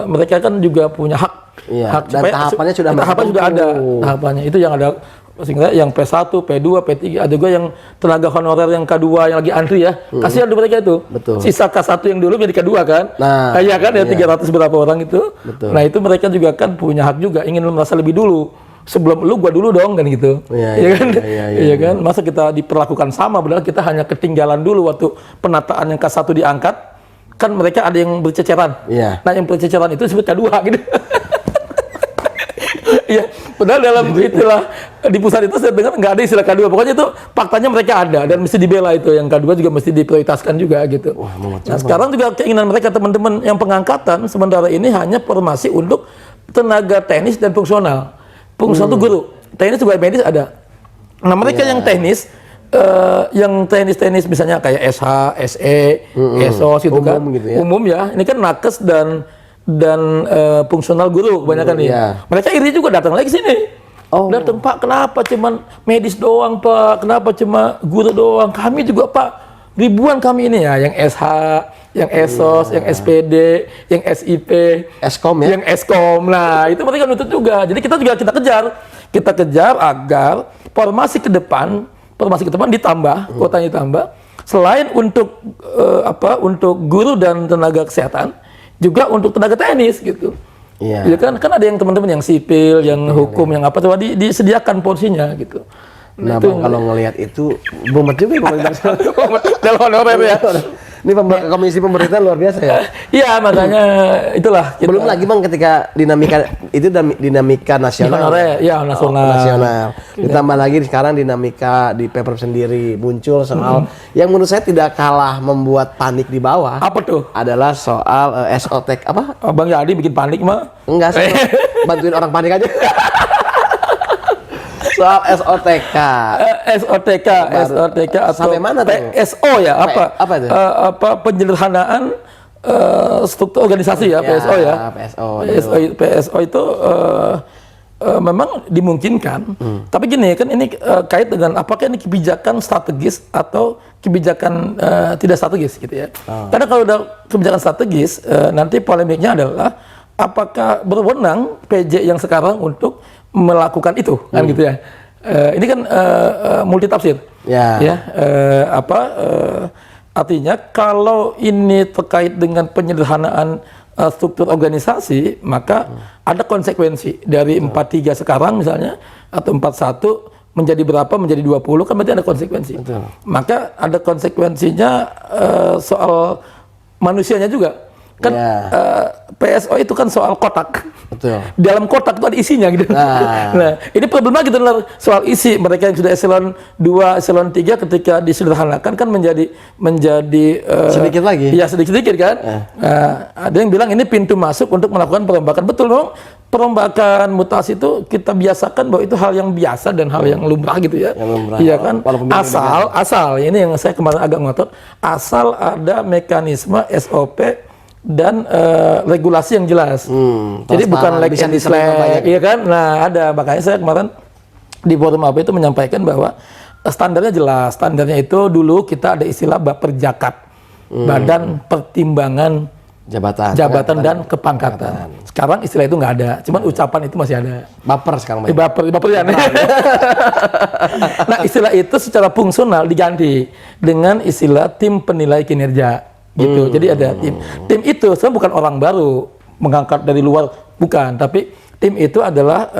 mereka kan juga punya hak.
Hak dan tahapannya sudah
ada. Tahapannya itu yang ada sehingga yang P1, P2, P3, ada juga yang tenaga honorer yang K2 yang lagi antri ya. Kasihan mereka itu.
Betul.
Sisa K1 yang dulu jadi K2 kan. Nah, iya kan ya 300 berapa orang itu.
Betul.
Nah, itu mereka juga kan punya hak juga, ingin merasa lebih dulu. Sebelum gua dulu dong kan gitu. Iya kan? Iya kan? Masa kita diperlakukan sama, padahal kita hanya ketinggalan dulu waktu penataan yang K1 diangkat. Kan mereka ada yang berceceran. Nah, yang berceceran itu disebut K2 gitu. Iya, padahal dalam itulah di pusat itu saya dengar nggak ada istilah K2. Pokoknya itu faktanya mereka ada dan mesti dibela itu. Yang K2 juga mesti diprioritaskan juga gitu. Nah, sekarang juga keinginan mereka teman-teman yang pengangkatan sementara ini hanya formasi untuk tenaga teknis dan fungsional. Fungsional itu guru, teknis juga medis ada. Nah, mereka yang teknis yang teknis misalnya kayak SH, SE, ESOS gitu kan.
Gitu ya.
Umum ya. Ini kan nakes dan fungsional guru kebanyakan nih. Mereka iri juga datang lagi sini. Datang, Pak, kenapa cuman medis doang, Pak? Kenapa cuma guru doang? Kami juga, Pak, ribuan kami ini ya, yang SH, yang ESOS, yang SPD, yang SIP,
Eskom ya.
Yang Eskom. Nah, itu mereka nuntut juga. Jadi kita kejar agar formasi ke depan ditambah, kuotanya ditambah. Selain untuk untuk guru dan tenaga kesehatan, juga untuk tenaga teknis gitu. Iya. Ya kan ada yang teman-teman yang sipil, yang hukum, yang apa coba disediakan porsinya gitu.
Nah, Bang, kalau ngelihat itu bomet juga pemerintah
dalam honorer ya.
Ini komisi pemerintahan luar biasa ya.
Iya, makanya itulah.
Belum lagi, Bang, ketika dinamika nasional. Nasional. Ditambah lagi sekarang dinamika di Pemprov sendiri muncul soal yang menurut saya tidak kalah membuat panik di bawah.
Apa tuh?
Adalah soal SOTK apa?
Bang Yadi bikin panik mah?
Enggak sih. Bantuin orang panik aja. Soal SOTK atau
sampai mana tuh? PSO ya, apa itu? Penyederhanaan struktur organisasi ya, PSO ya. PSO itu memang dimungkinkan. Tapi gini kan ini kait dengan apakah ini kebijakan strategis atau kebijakan tidak strategis gitu ya. Karena kalau udah kebijakan strategis nanti polemiknya adalah apakah berwenang PJ yang sekarang untuk melakukan itu kan gitu ya. Ini kan multi tafsir. Artinya kalau ini terkait dengan penyederhanaan struktur organisasi, maka ada konsekuensi dari 43 sekarang misalnya atau 41 menjadi berapa menjadi 20 kan berarti ada konsekuensi. Maka ada konsekuensinya soal manusianya juga. Kan PSO itu kan soal kotak. Dalam kotak itu ada isinya gitu. Nah, ini problemnya gitu soal isi. Mereka yang sudah eselon 2, eselon 3 ketika disederhanakan kan menjadi
sedikit lagi.
Ya, sedikit kan. Ada yang bilang ini pintu masuk untuk melakukan perombakan. Betul dong. Perombakan mutasi itu kita biasakan bahwa itu hal yang biasa dan hal yang lumrah gitu ya. Iya kan? Asal ini yang saya kemarin agak ngotot, asal ada mekanisme SOP dan regulasi yang jelas. Jadi bukan
transparan,
like
bisa
and
diterima
dislike,
banyak.
iya kan? Nah, ada, makanya saya kemarin di forum apa itu menyampaikan bahwa standarnya jelas. Standarnya itu dulu kita ada istilah Baperjakat, Badan Pertimbangan Jabatan dan Kepangkatan. Sekarang istilah itu nggak ada, cuman ucapan itu masih ada.
Baper sekarang banyak.
Baper ya. Nah, istilah itu secara fungsional diganti dengan istilah tim penilai kinerja gitu. Jadi ada tim. Tim itu sebenarnya bukan orang baru mengangkat dari luar, bukan, tapi tim itu adalah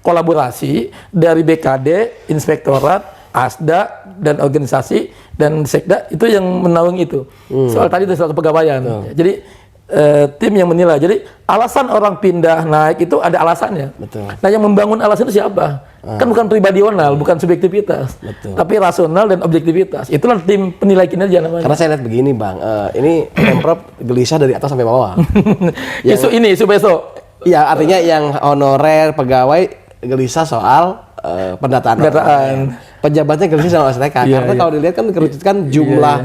kolaborasi dari BKD, Inspektorat, ASDA dan organisasi dan Sekda itu yang menaungi itu. Soal tadi itu soal kepegawaian. Jadi tim yang menilai. Jadi alasan orang pindah naik itu ada alasannya.
Betul.
Nah, yang membangun alasan itu siapa? Kan bukan pribadional, bukan subjektivitas.
Betul.
Tapi rasional dan objektivitas. Itulah tim penilai kinerja namanya.
Karena saya lihat begini Bang, ini Pemprov gelisah dari atas sampai bawah.
Isu besok.
Iya, artinya yang honorer pegawai gelisah soal pendataan. Pejabatnya gelisah soal STK. Karena kalau dilihat kan dikerucutkan jumlah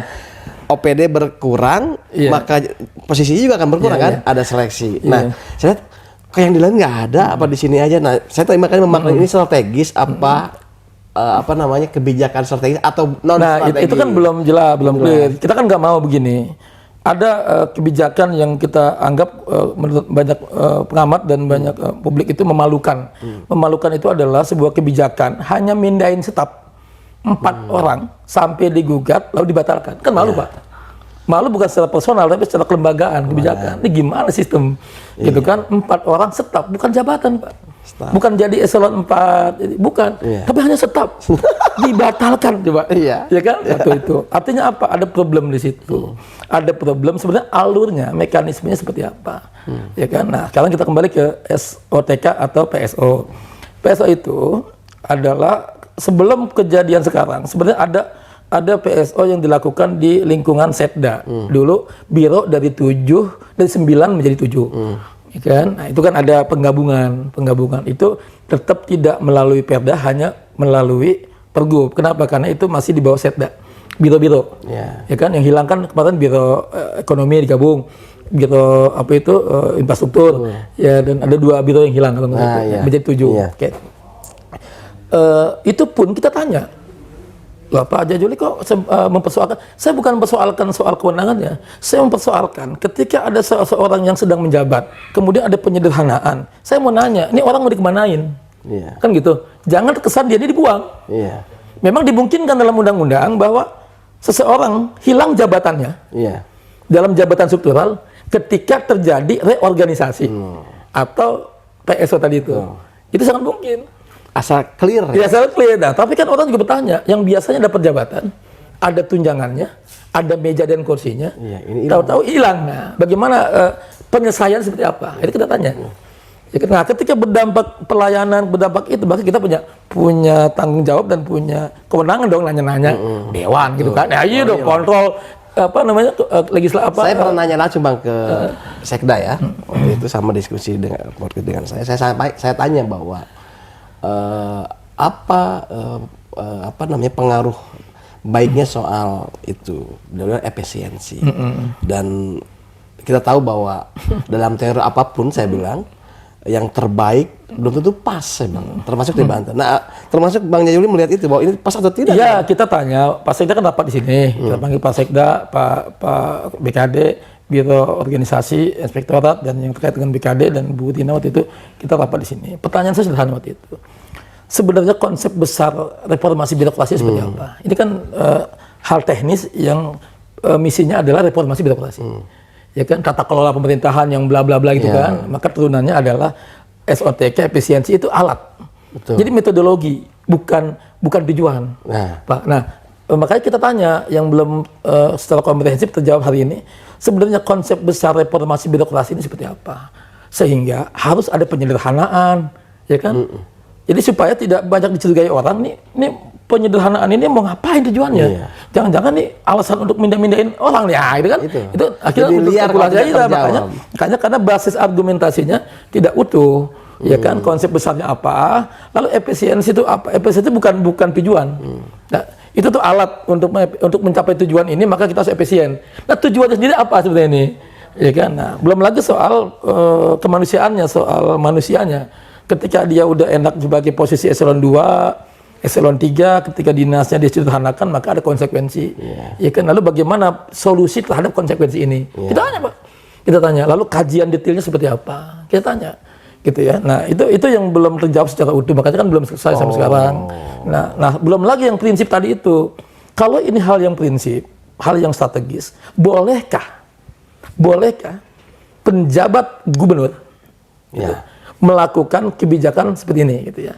OPD berkurang, maka posisinya juga akan berkurang kan? Ada seleksi. Nah, saya lihat kok yang di lain nggak ada, apa di sini aja. Nah, saya tadi makanya memaknai ini strategis apa kebijakan strategis atau non strategis.
Nah, itu kan belum jelas, belum clear. Kita kan nggak mau begini. Ada kebijakan yang kita anggap menurut banyak pengamat dan banyak publik itu memalukan. Memalukan itu adalah sebuah kebijakan hanya mindahin staf 4 orang sampai digugat lalu dibatalkan. Kan malu, Pak. Malu bukan secara personal tapi secara kelembagaan kebijakan. Ini gimana sistem? Gitu kan 4 orang staf, bukan jabatan, Pak. Bukan jadi eselon 4, bukan. Tapi hanya staf. Dibatalkan coba. Ya kan? Itu. Artinya apa? Ada problem di situ. Ada problem sebenarnya alurnya, mekanismenya seperti apa. Ya kan? Nah, sekarang kita kembali ke SOTK atau PSO. PSO itu adalah sebelum kejadian sekarang, sebenarnya ada PSO yang dilakukan di lingkungan Setda. Dulu biro dari 9 menjadi 7. Ya kan? Nah, itu kan ada penggabungan itu tetap tidak melalui Perda, hanya melalui Pergub. Kenapa? Karena itu masih di bawah Setda. Biro-biro. Ya kan? Yang hilangkan kemarin biro ekonomi digabung. Biro infrastruktur. Ya, dan ada 2 biro yang hilang kalau menjadi 7. Oke. Itu pun kita tanya, loh Pak Jajuli kok mempersoalkan? Saya bukan mempersoalkan soal kewenangannya, saya mempersoalkan ketika ada seorang yang sedang menjabat, kemudian ada penyederhanaan. Saya mau nanya, ini orang mau dikemanain? Kan gitu. Jangan terkesan dia dibuang. Memang dimungkinkan dalam undang-undang bahwa seseorang hilang jabatannya dalam jabatan struktural ketika terjadi reorganisasi atau PSO tadi itu. Itu sangat mungkin.
Asal clear.
Asal clear. Nah, tapi kan orang juga bertanya, yang biasanya dapat jabatan, ada tunjangannya, ada meja dan kursinya, tahu-tahu hilang. Nah, bagaimana penyelesaian seperti apa? Itu kita tanya. Nah, ketika berdampak pelayanan, berdampak itu, berarti kita punya tanggung jawab dan punya kewenangan dong nanya-nanya dewan gitu kan. Nah, dong kontrol legislasi apa.
Saya pernah nanya langsung Bang ke Sekda ya. Waktu itu sama diskusi dengan saya. Saya tanya bahwa pengaruh baiknya soal itu dalam efisiensi. Dan kita tahu bahwa dalam teori apapun saya bilang yang terbaik belum tentu pas, saya bilang, termasuk di Banten. Nah, termasuk Bang Jajuli melihat itu bahwa ini pas atau tidak?
Iya, kita tanya. Pak Sekda kan rapat di sini. Kita panggil Pak Sekda, Pak BKD, Biro Organisasi, Inspektorat, dan yang terkait dengan BKD dan Bu Tina waktu itu kita rapat di sini. Pertanyaan saya sederhana waktu itu. Sebenarnya konsep besar reformasi birokrasi seperti apa? Ini kan hal teknis yang misinya adalah reformasi birokrasi. Ya kan, tata kelola pemerintahan yang bla bla bla gitu kan. Maka turunannya adalah SOTK, efisiensi itu alat. Betul. Jadi metodologi, bukan tujuan. Pak. Nah, makanya kita tanya yang belum secara komprehensif terjawab hari ini. Sebenarnya konsep besar reformasi birokrasi ini seperti apa? Sehingga harus ada penyederhanaan, ya kan? Jadi supaya tidak banyak dicurigai orang nih penyederhanaan ini mau ngapain tujuannya? Jangan-jangan nih alasan untuk mindahin orang nih, itu kan? Itu akhirnya untuk spekulasi aja, makanya karena basis argumentasinya tidak utuh, ya kan? Konsep besarnya apa? Lalu efisiensi itu apa? Efisiensi itu bukan tujuan. Nah, Itu tuh alat untuk mencapai tujuan ini, maka kita harus efisien. Nah, tujuannya sendiri apa sebenarnya ini? Ya kan? Nah, belum lagi soal kemanusiaannya, soal manusianya. Ketika dia udah enak sebagai posisi eselon 2, eselon 3, ketika dinasnya disederhanakan, maka ada konsekuensi. Ya kan? Lalu bagaimana solusi terhadap konsekuensi ini? Kita tanya, Pak. Kita tanya. Lalu kajian detailnya seperti apa? Kita tanya. Gitu ya. Nah, itu yang belum terjawab secara utuh, makanya kan belum selesai sampai sekarang. Nah, belum lagi yang prinsip tadi itu. Kalau ini hal yang prinsip, hal yang strategis, bolehkah penjabat gubernur gitu, melakukan kebijakan seperti ini gitu ya.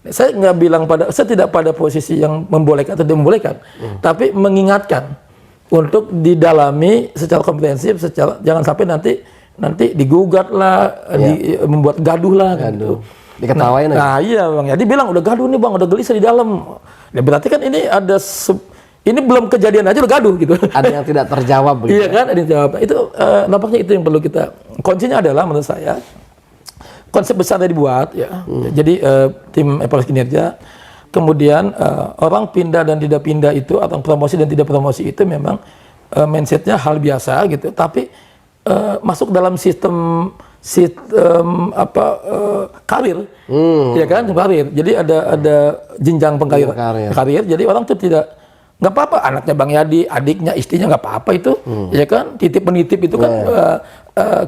Saya nggak bilang saya tidak pada posisi yang membolehkan atau tidak membolehkan, tapi mengingatkan untuk didalami secara komprehensif, jangan sampai nanti digugat lah, membuat gaduh lah. Gitu.
Diketawain aja.
Nah iya Bang, ya dia bilang udah gaduh nih Bang, udah gelisah di dalam. Ya berarti kan ini ini belum kejadian aja udah gaduh gitu.
Ada yang tidak terjawab begitu.
Iya kan, ada yang terjawab. Itu nampaknya itu yang perlu kita. Kuncinya adalah menurut saya konsep besarnya dibuat ya. Jadi tim evaluasi kinerja, kemudian orang pindah dan tidak pindah itu atau promosi dan tidak promosi itu memang mindsetnya hal biasa gitu. Tapi masuk dalam sistem karir, ya kan, karir. Jadi ada jenjang karir. Jadi orang tuh nggak apa-apa anaknya Bang Yadi, adiknya, istrinya nggak apa-apa itu, ya kan, titip menitip itu kan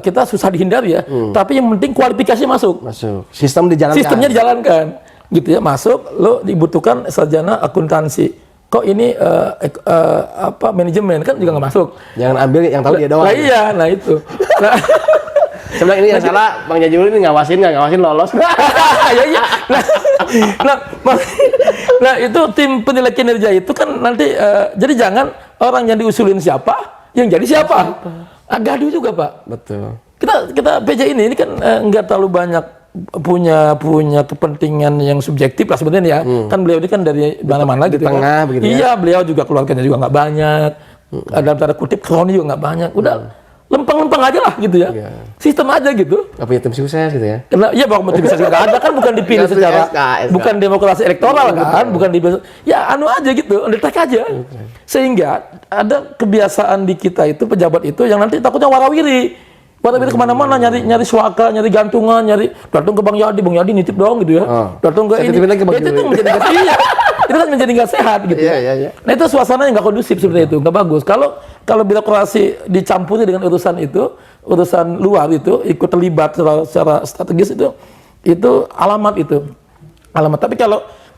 kita susah dihindari ya. Tapi yang penting kualifikasinya masuk. Sistemnya dijalankan, gitu ya, masuk. Lo dibutuhkan sarjana akuntansi. Kok ini manajemen kan juga nggak masuk.
Jangan ambil yang tahu dia doang.
Nah iya, nah itu.
Sebenarnya ini yang salah, Bang Jajuli ini ngawasin lolos.
Ya iya. Nah itu tim penilai kinerja itu kan nanti jadi jangan orang yang diusulin siapa, yang jadi siapa. Gaduh juga Pak.
Betul.
Kita PJ ini kan nggak terlalu banyak punya kepentingan yang subjektif lah sebenarnya ya. Kan beliau ini kan dari mana-mana gitu.
Di tengah begitu.
Iya, beliau juga keluarganya juga nggak banyak. Dalam tanda kutip kroni juga nggak banyak. Udah lempeng-lempeng aja lah gitu ya. Sistem aja gitu.
Nggak punya tim sukses gitu ya.
Karena iya bahwa tim sukses nggak ada kan, bukan dipilih secara bukan demokrasi elektoral kan, bukan dipilih. Ya anu aja gitu, ngetek aja. Sehingga ada kebiasaan di kita itu pejabat itu yang nanti takutnya warawiri. Warawiri kemana-mana nyari suaka, nyari gantungan, datang ke Bang Yadi nitip dong gitu ya. Datang ke ini. Itu menjadi nggak sehat. Itu kan menjadi nggak sehat gitu.
Iya.
Nah itu suasana yang nggak kondusif sebenarnya itu, nggak bagus. Kalau birokrasi dicampuri dengan urusan luar itu, ikut terlibat secara strategis itu alamat itu. Tapi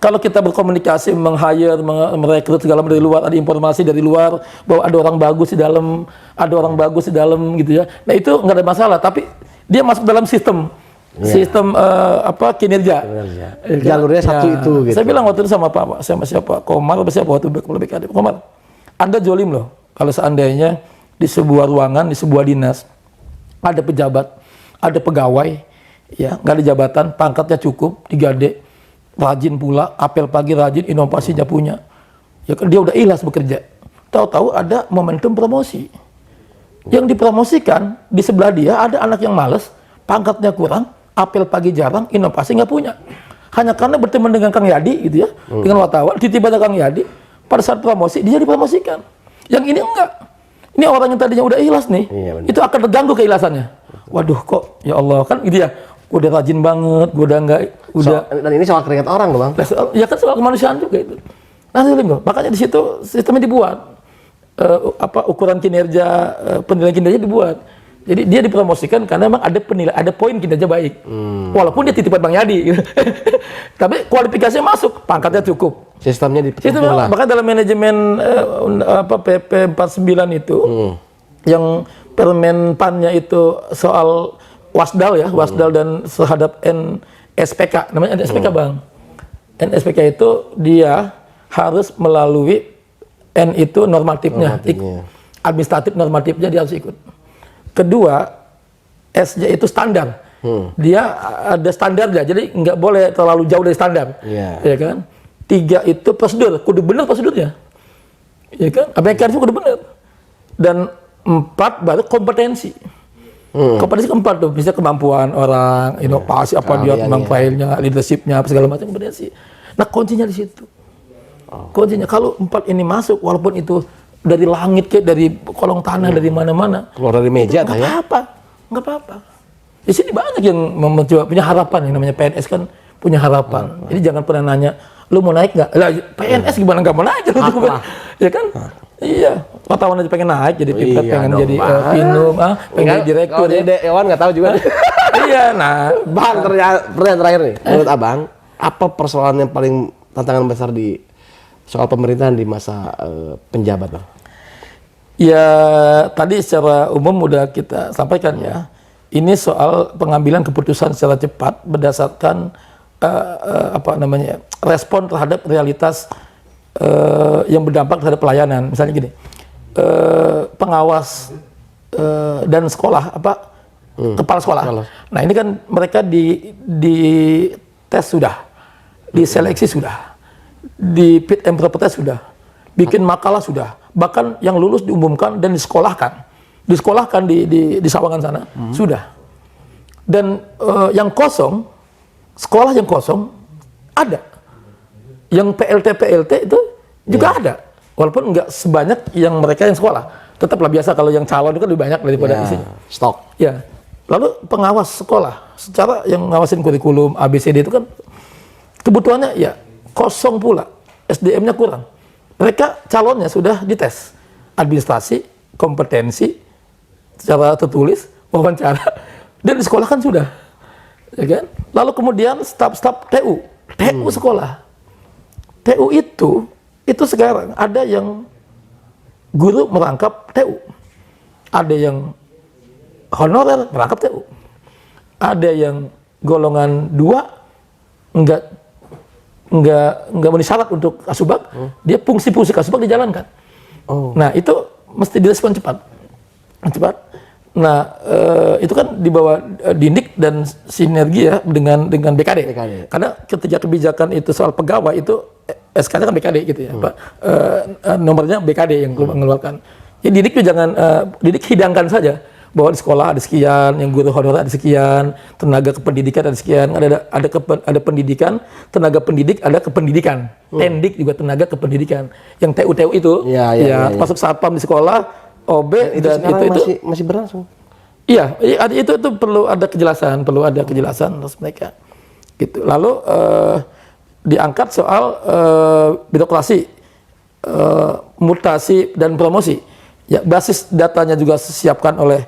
kalau kita berkomunikasi, meng-hire, merekrut segala macam dari luar, ada informasi dari luar bahwa ada orang bagus di dalam gitu ya. Nah itu nggak ada masalah, tapi dia masuk dalam sistem kinerja.
Jalurnya satu itu gitu.
Saya bilang waktu itu sama siapa Komar waktu BKD. Komar, Anda jolim loh kalau seandainya di sebuah ruangan, di sebuah dinas ada pejabat, ada pegawai, ya nggak ada jabatan, pangkatnya cukup, digade, rajin pula, apel pagi rajin, inovasinya punya. Ya kan dia udah ikhlas bekerja. Tahu-tahu ada momentum promosi. Yang dipromosikan di sebelah dia ada anak yang malas, pangkatnya kurang, apel pagi jarang, inovasi nggak punya. Hanya karena berteman dengan Kang Yadi gitu ya, dengan wartawan, tiba-tiba ada Kang Yadi, pada saat promosi dia dipromosikan. Yang ini enggak. Ini orang yang tadinya udah ikhlas nih, itu akan terganggu keikhlasannya. Waduh kok, ya Allah kan gitu ya. Udah rajin banget,
dan ini soal keringat orang loh Bang.
Ya kan soal kemanusiaan juga itu. Nah, makanya di situ sistemnya dibuat. Ukuran kinerja, penilaian kinerja dibuat. Jadi dia dipromosikan karena memang ada poin kinerja baik. Walaupun dia titipan Bang Yadi gitu. Tapi kualifikasinya masuk, pangkatnya cukup.
Sistemnya
maka dalam manajemen PP 49 itu yang permenpannya itu soal wasdal dan terhadap NSPK, namanya NSPK Bang. NSPK itu dia harus melalui N itu normatifnya. Administratif normatifnya dia harus ikut. Kedua, SJ itu standar. Dia ada standarnya, jadi nggak boleh terlalu jauh dari standar. Ya kan? 3 itu prosedur, kudu bener prosedurnya. Ya kan? APK itu kudu bener. Dan 4 baru kompetensi. Kompetensi keempat tuh, bisa kemampuan orang, inovasi, dia kemampuan filenya, leadershipnya, segala macam kompetensi. Nah kuncinya di situ. Kuncinya kalau 4 ini masuk, walaupun itu dari langit kayak dari kolong tanah, dari mana-mana,
Keluar dari meja
nggak
ya.
apa-apa, nggak apa-apa. Di sini banyak yang mencoba punya harapan, yang namanya PNS kan punya harapan. Jadi jangan pernah nanya, lu mau naik nggak? Lah PNS gimana nggak mau naik? Ya kan? Iya, wartawan aja pengen naik jadi pipet,
Iya
pengen
dong,
jadi
Bang.
pinum, pengen jadi direktur.
Kalau jadi Dewan nggak tahu juga.
Iya, nah
Bang, pertanyaan terakhir nih. Menurut Abang, apa persoalan yang paling tantangan besar di soal pemerintahan di masa penjabat, Bang?
ya tadi secara umum udah kita sampaikan ya. Ini soal pengambilan keputusan secara cepat berdasarkan respon terhadap realitas yang berdampak terhadap pelayanan. Misalnya gini, pengawas dan sekolah kepala sekolah. Nah ini kan mereka di tes sudah, diseleksi sudah, di fit and proper test sudah, bikin makalah sudah, bahkan yang lulus diumumkan dan disekolahkan di Sawangan sana sudah. Dan yang kosong, sekolah yang kosong ada, yang PLT itu juga ada, walaupun nggak sebanyak yang mereka yang sekolah. Tetaplah biasa kalau yang calon itu kan lebih banyak daripada isinya.
Stok.
Ya, lalu pengawas sekolah, secara yang ngawasin kurikulum ABCD itu kan kebutuhannya ya kosong pula, SDM-nya kurang. Mereka calonnya sudah dites, administrasi, kompetensi, secara tertulis, wawancara, dan di sekolah kan sudah, ya kan? Lalu kemudian staf-staf TU sekolah, TU itu sekarang ada yang guru merangkap TU, ada yang honorer merangkap TU, ada yang golongan 2 enggak memenuhi syarat untuk kasubag, dia fungsi-fungsi kasubag dijalankan. Nah itu mesti direspon cepat. Nah itu kan di bawah Dindik dan sinergi ya dengan BKD. Karena ketika kebijakan itu soal pegawai itu SK-nya kan BKD gitu ya, Pak. Nomornya BKD yang mengeluarkan. Jadi Dindik itu jangan Dindik hidangkan saja bahwa di sekolah ada sekian, yang guru honorer ada sekian, tenaga kependidikan ada sekian, ada pendidikan, tenaga pendidik ada kependidikan, tendik juga tenaga kependidikan. Yang TU itu, masuk satpam di sekolah, OB dan itu
masih berlangsung.
Iya, itu perlu ada kejelasan terus mereka. Gitu. Lalu diangkat soal birokrasi, mutasi dan promosi. Ya, basis datanya juga disiapkan oleh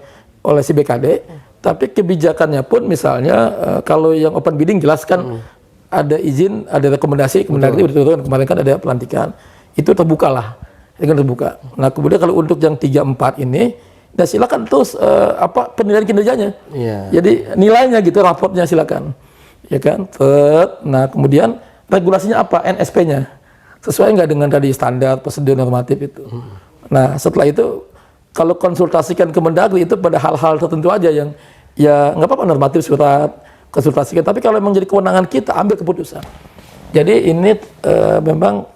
si BKD, tapi kebijakannya pun misalnya kalau yang open bidding jelaskan ada izin, ada rekomendasi, Kemendagri betul-betul kemarin kan ada pelantikan, itu terbuka lah, terbuka. Nah kemudian kalau untuk yang 3-4 ini, ya silakan terus penilaian kinerjanya, jadi nilainya gitu, raportnya silakan, ya kan. Nah kemudian regulasinya apa, NSP-nya sesuai nggak dengan tadi standar prosedur normatif itu. Nah setelah itu kalau konsultasikan ke Kemendagri itu pada hal-hal tertentu aja yang ya nggak apa-apa normatif surat konsultasikan, tapi kalau memang jadi kewenangan kita ambil keputusan. Jadi ini memang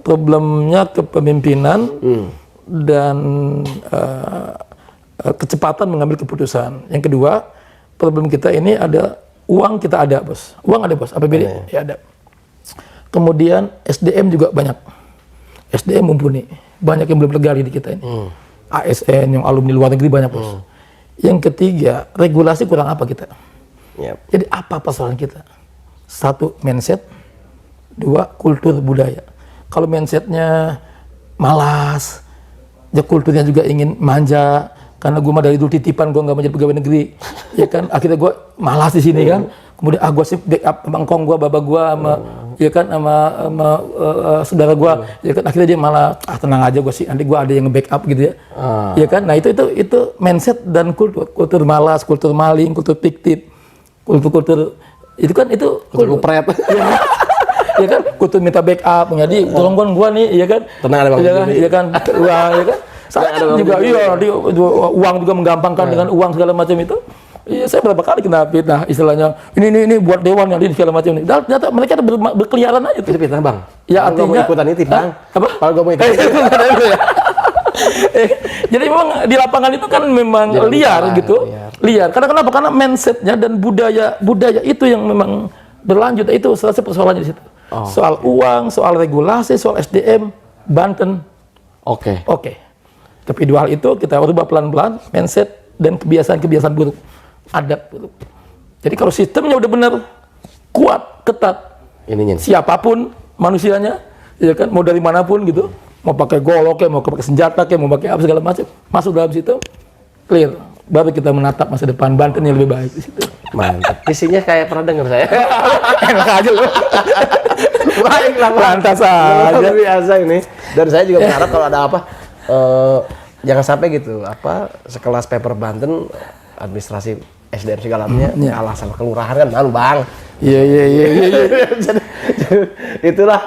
problemnya kepemimpinan dan kecepatan mengambil keputusan. Yang kedua problem kita ini ada uang kita ada bos, APBD ya ada. Kemudian SDM juga banyak, SDM mumpuni. Banyak yang belum tergali di kita ini. ASN yang alumni luar negeri banyak bos. Yang ketiga, regulasi kurang apa kita? Jadi apa persoalan kita? 1, mindset. 2, kultur budaya. Kalau mindsetnya malas, ya kulturnya juga ingin manja. Karena gue mah dari dulu titipan, gue nggak mau jadi pegawai negeri, ya kan? Akhirnya gue malas di sini kan. Kemudian gue sih backup bangkong gue, baba gue sama ya kan sama saudara gue, ya kan akhirnya dia malah tenang aja gue sih, nanti gue ada yang nge-backup gitu ya, ya kan. Nah itu mindset dan kultur malas, kultur maling, kultur fiktif, kultur itu kan itu kultur
kupret,
ya kan, kultur minta backup, jadi tolong gue nih, ya kan,
tenang ada
ya kan, uang, ya kan, saya juga uang juga menggampangkan dengan uang segala macam itu. Iya, saya berapa kali kena fitnah istilahnya. Ini buat dewan yang ini segala macam ini. Dan ternyata mereka ada berkeliaran aja.
Itu fitnah bang.
Ya artinya.
Kalau mau ikutan ini bang. Apa? Kalau gue mau ikutan.
Jadi memang di lapangan itu kan memang liar gitu. Liar. Karena kenapa? Karena mindsetnya dan budaya itu yang memang berlanjut. Itu selesai persoalannya di situ. Soal uang, soal regulasi, soal SDM, Banten
Oke.
oke. Tapi dua hal itu kita rubah pelan-pelan, mindset dan kebiasaan-kebiasaan buruk, adab buruk. Jadi kalau sistemnya udah benar, kuat, ketat,
Ininya.
siapapun manusianya, ya kan, mau dari manapun gitu, mau pakai golok ya, mau pakai senjata ya, mau pakai apa segala macam, masuk dalam situ, clear. Baru kita menatap masa depan Banten yang lebih baik di situ.
Mantap. Visinya kayak pernah dengar saya.
Enak aja loh.
Baiklah, Bang.
Lantas aja.
Luar biasa ini. Dan saya juga berharap kalau ada apa, jangan sampai gitu, sekelas paper Banten, administrasi SDM segala macamnya, kalah sama kelurahan kan malu, Bang.
Iya.
Jadi, itulah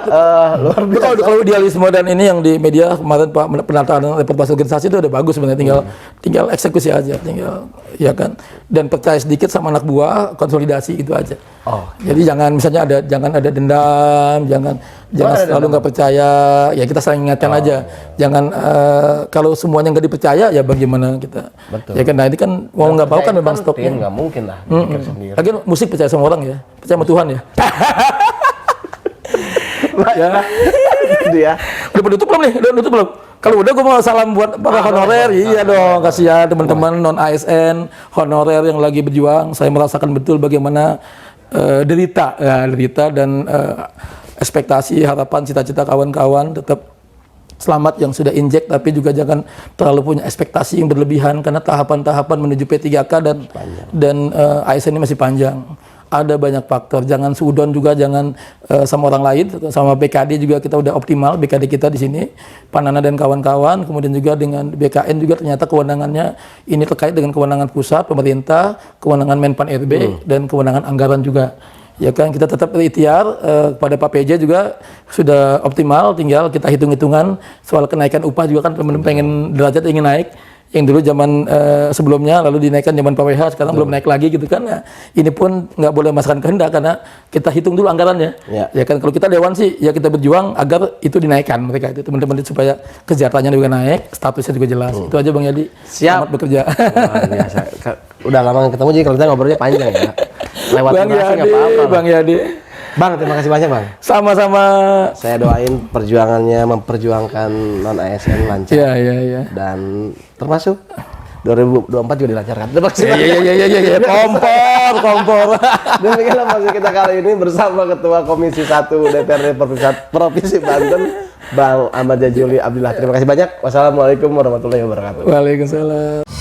luar biasa.
Kalau idealisme dan ini yang di media kemarin Pak penataan reportase organisasi itu udah bagus sebenarnya, tinggal eksekusi aja, tinggal ya kan, dan percaya sedikit sama anak buah, konsolidasi itu aja. Jadi jangan ada dendam, jangan selalu nggak percaya, ya kita saling ingatkan aja, jangan kalau semuanya nggak dipercaya ya bagaimana kita.
Betul.
Ya kan, nah ini kan mau nggak mau kan memang stoknya.
Nggak mungkin lah pikir sendiri.
Lagian musik percaya sama orang ya, percaya sama Tuhan ya. Ya.
Dia.
Udah penutup belum nih? Udah penutup belum? Kalau udah gue mau salam buat para honorer. Iya dong, kasihan teman-teman non ASN honorer yang lagi berjuang. Saya merasakan betul bagaimana derita dan ekspektasi, harapan, cita-cita kawan-kawan tetap selamat yang sudah injek, tapi juga jangan terlalu punya ekspektasi yang berlebihan karena tahapan-tahapan menuju P3K dan ASN ini masih panjang. Ada banyak faktor, jangan sudon juga, jangan sama orang lain, sama BKD juga kita udah optimal, BKD kita di sini, Panana dan kawan-kawan, kemudian juga dengan BKN juga ternyata kewenangannya ini terkait dengan kewenangan pusat, pemerintah, kewenangan Menpan RB, dan kewenangan anggaran juga. Ya kan, kita tetap berikhtiar kepada Pak PJ juga sudah optimal, tinggal kita hitung-hitungan soal kenaikan upah juga kan teman-teman pengen derajat ingin naik. Yang dulu zaman sebelumnya lalu dinaikkan zaman PWH, sekarang belum naik lagi gitu kan. Nah, ini pun nggak boleh masukkan kehendak karena kita hitung dulu anggarannya. Ya kan, kalau kita dewan sih ya kita berjuang agar itu dinaikkan mereka itu teman-teman itu supaya kesejahteraannya juga naik, statusnya juga jelas. Itu aja Bang Yadi.
Siap.
Selamat bekerja.
Luar biasa. Udah lama nggak ketemu jadi kalau kita ngobrolnya panjang ya. Lewat
Bang
durasi nggak
Yadi,
apa-apa.
Bang Yadi.
Bang, terima kasih banyak, Bang.
Sama-sama.
Saya doain perjuangannya memperjuangkan non ASN lancar.
Iya.
Dan termasuk 2024 juga dilancarkan. Terima kasih.
Iya. Kompor.
Demikianlah masih kita kali ini bersama Ketua Komisi 1 DPRD Provinsi Banten, Bang Ahmad Jajuli Abdillah. Terima kasih banyak. Wassalamualaikum warahmatullahi wabarakatuh.
Waalaikumsalam.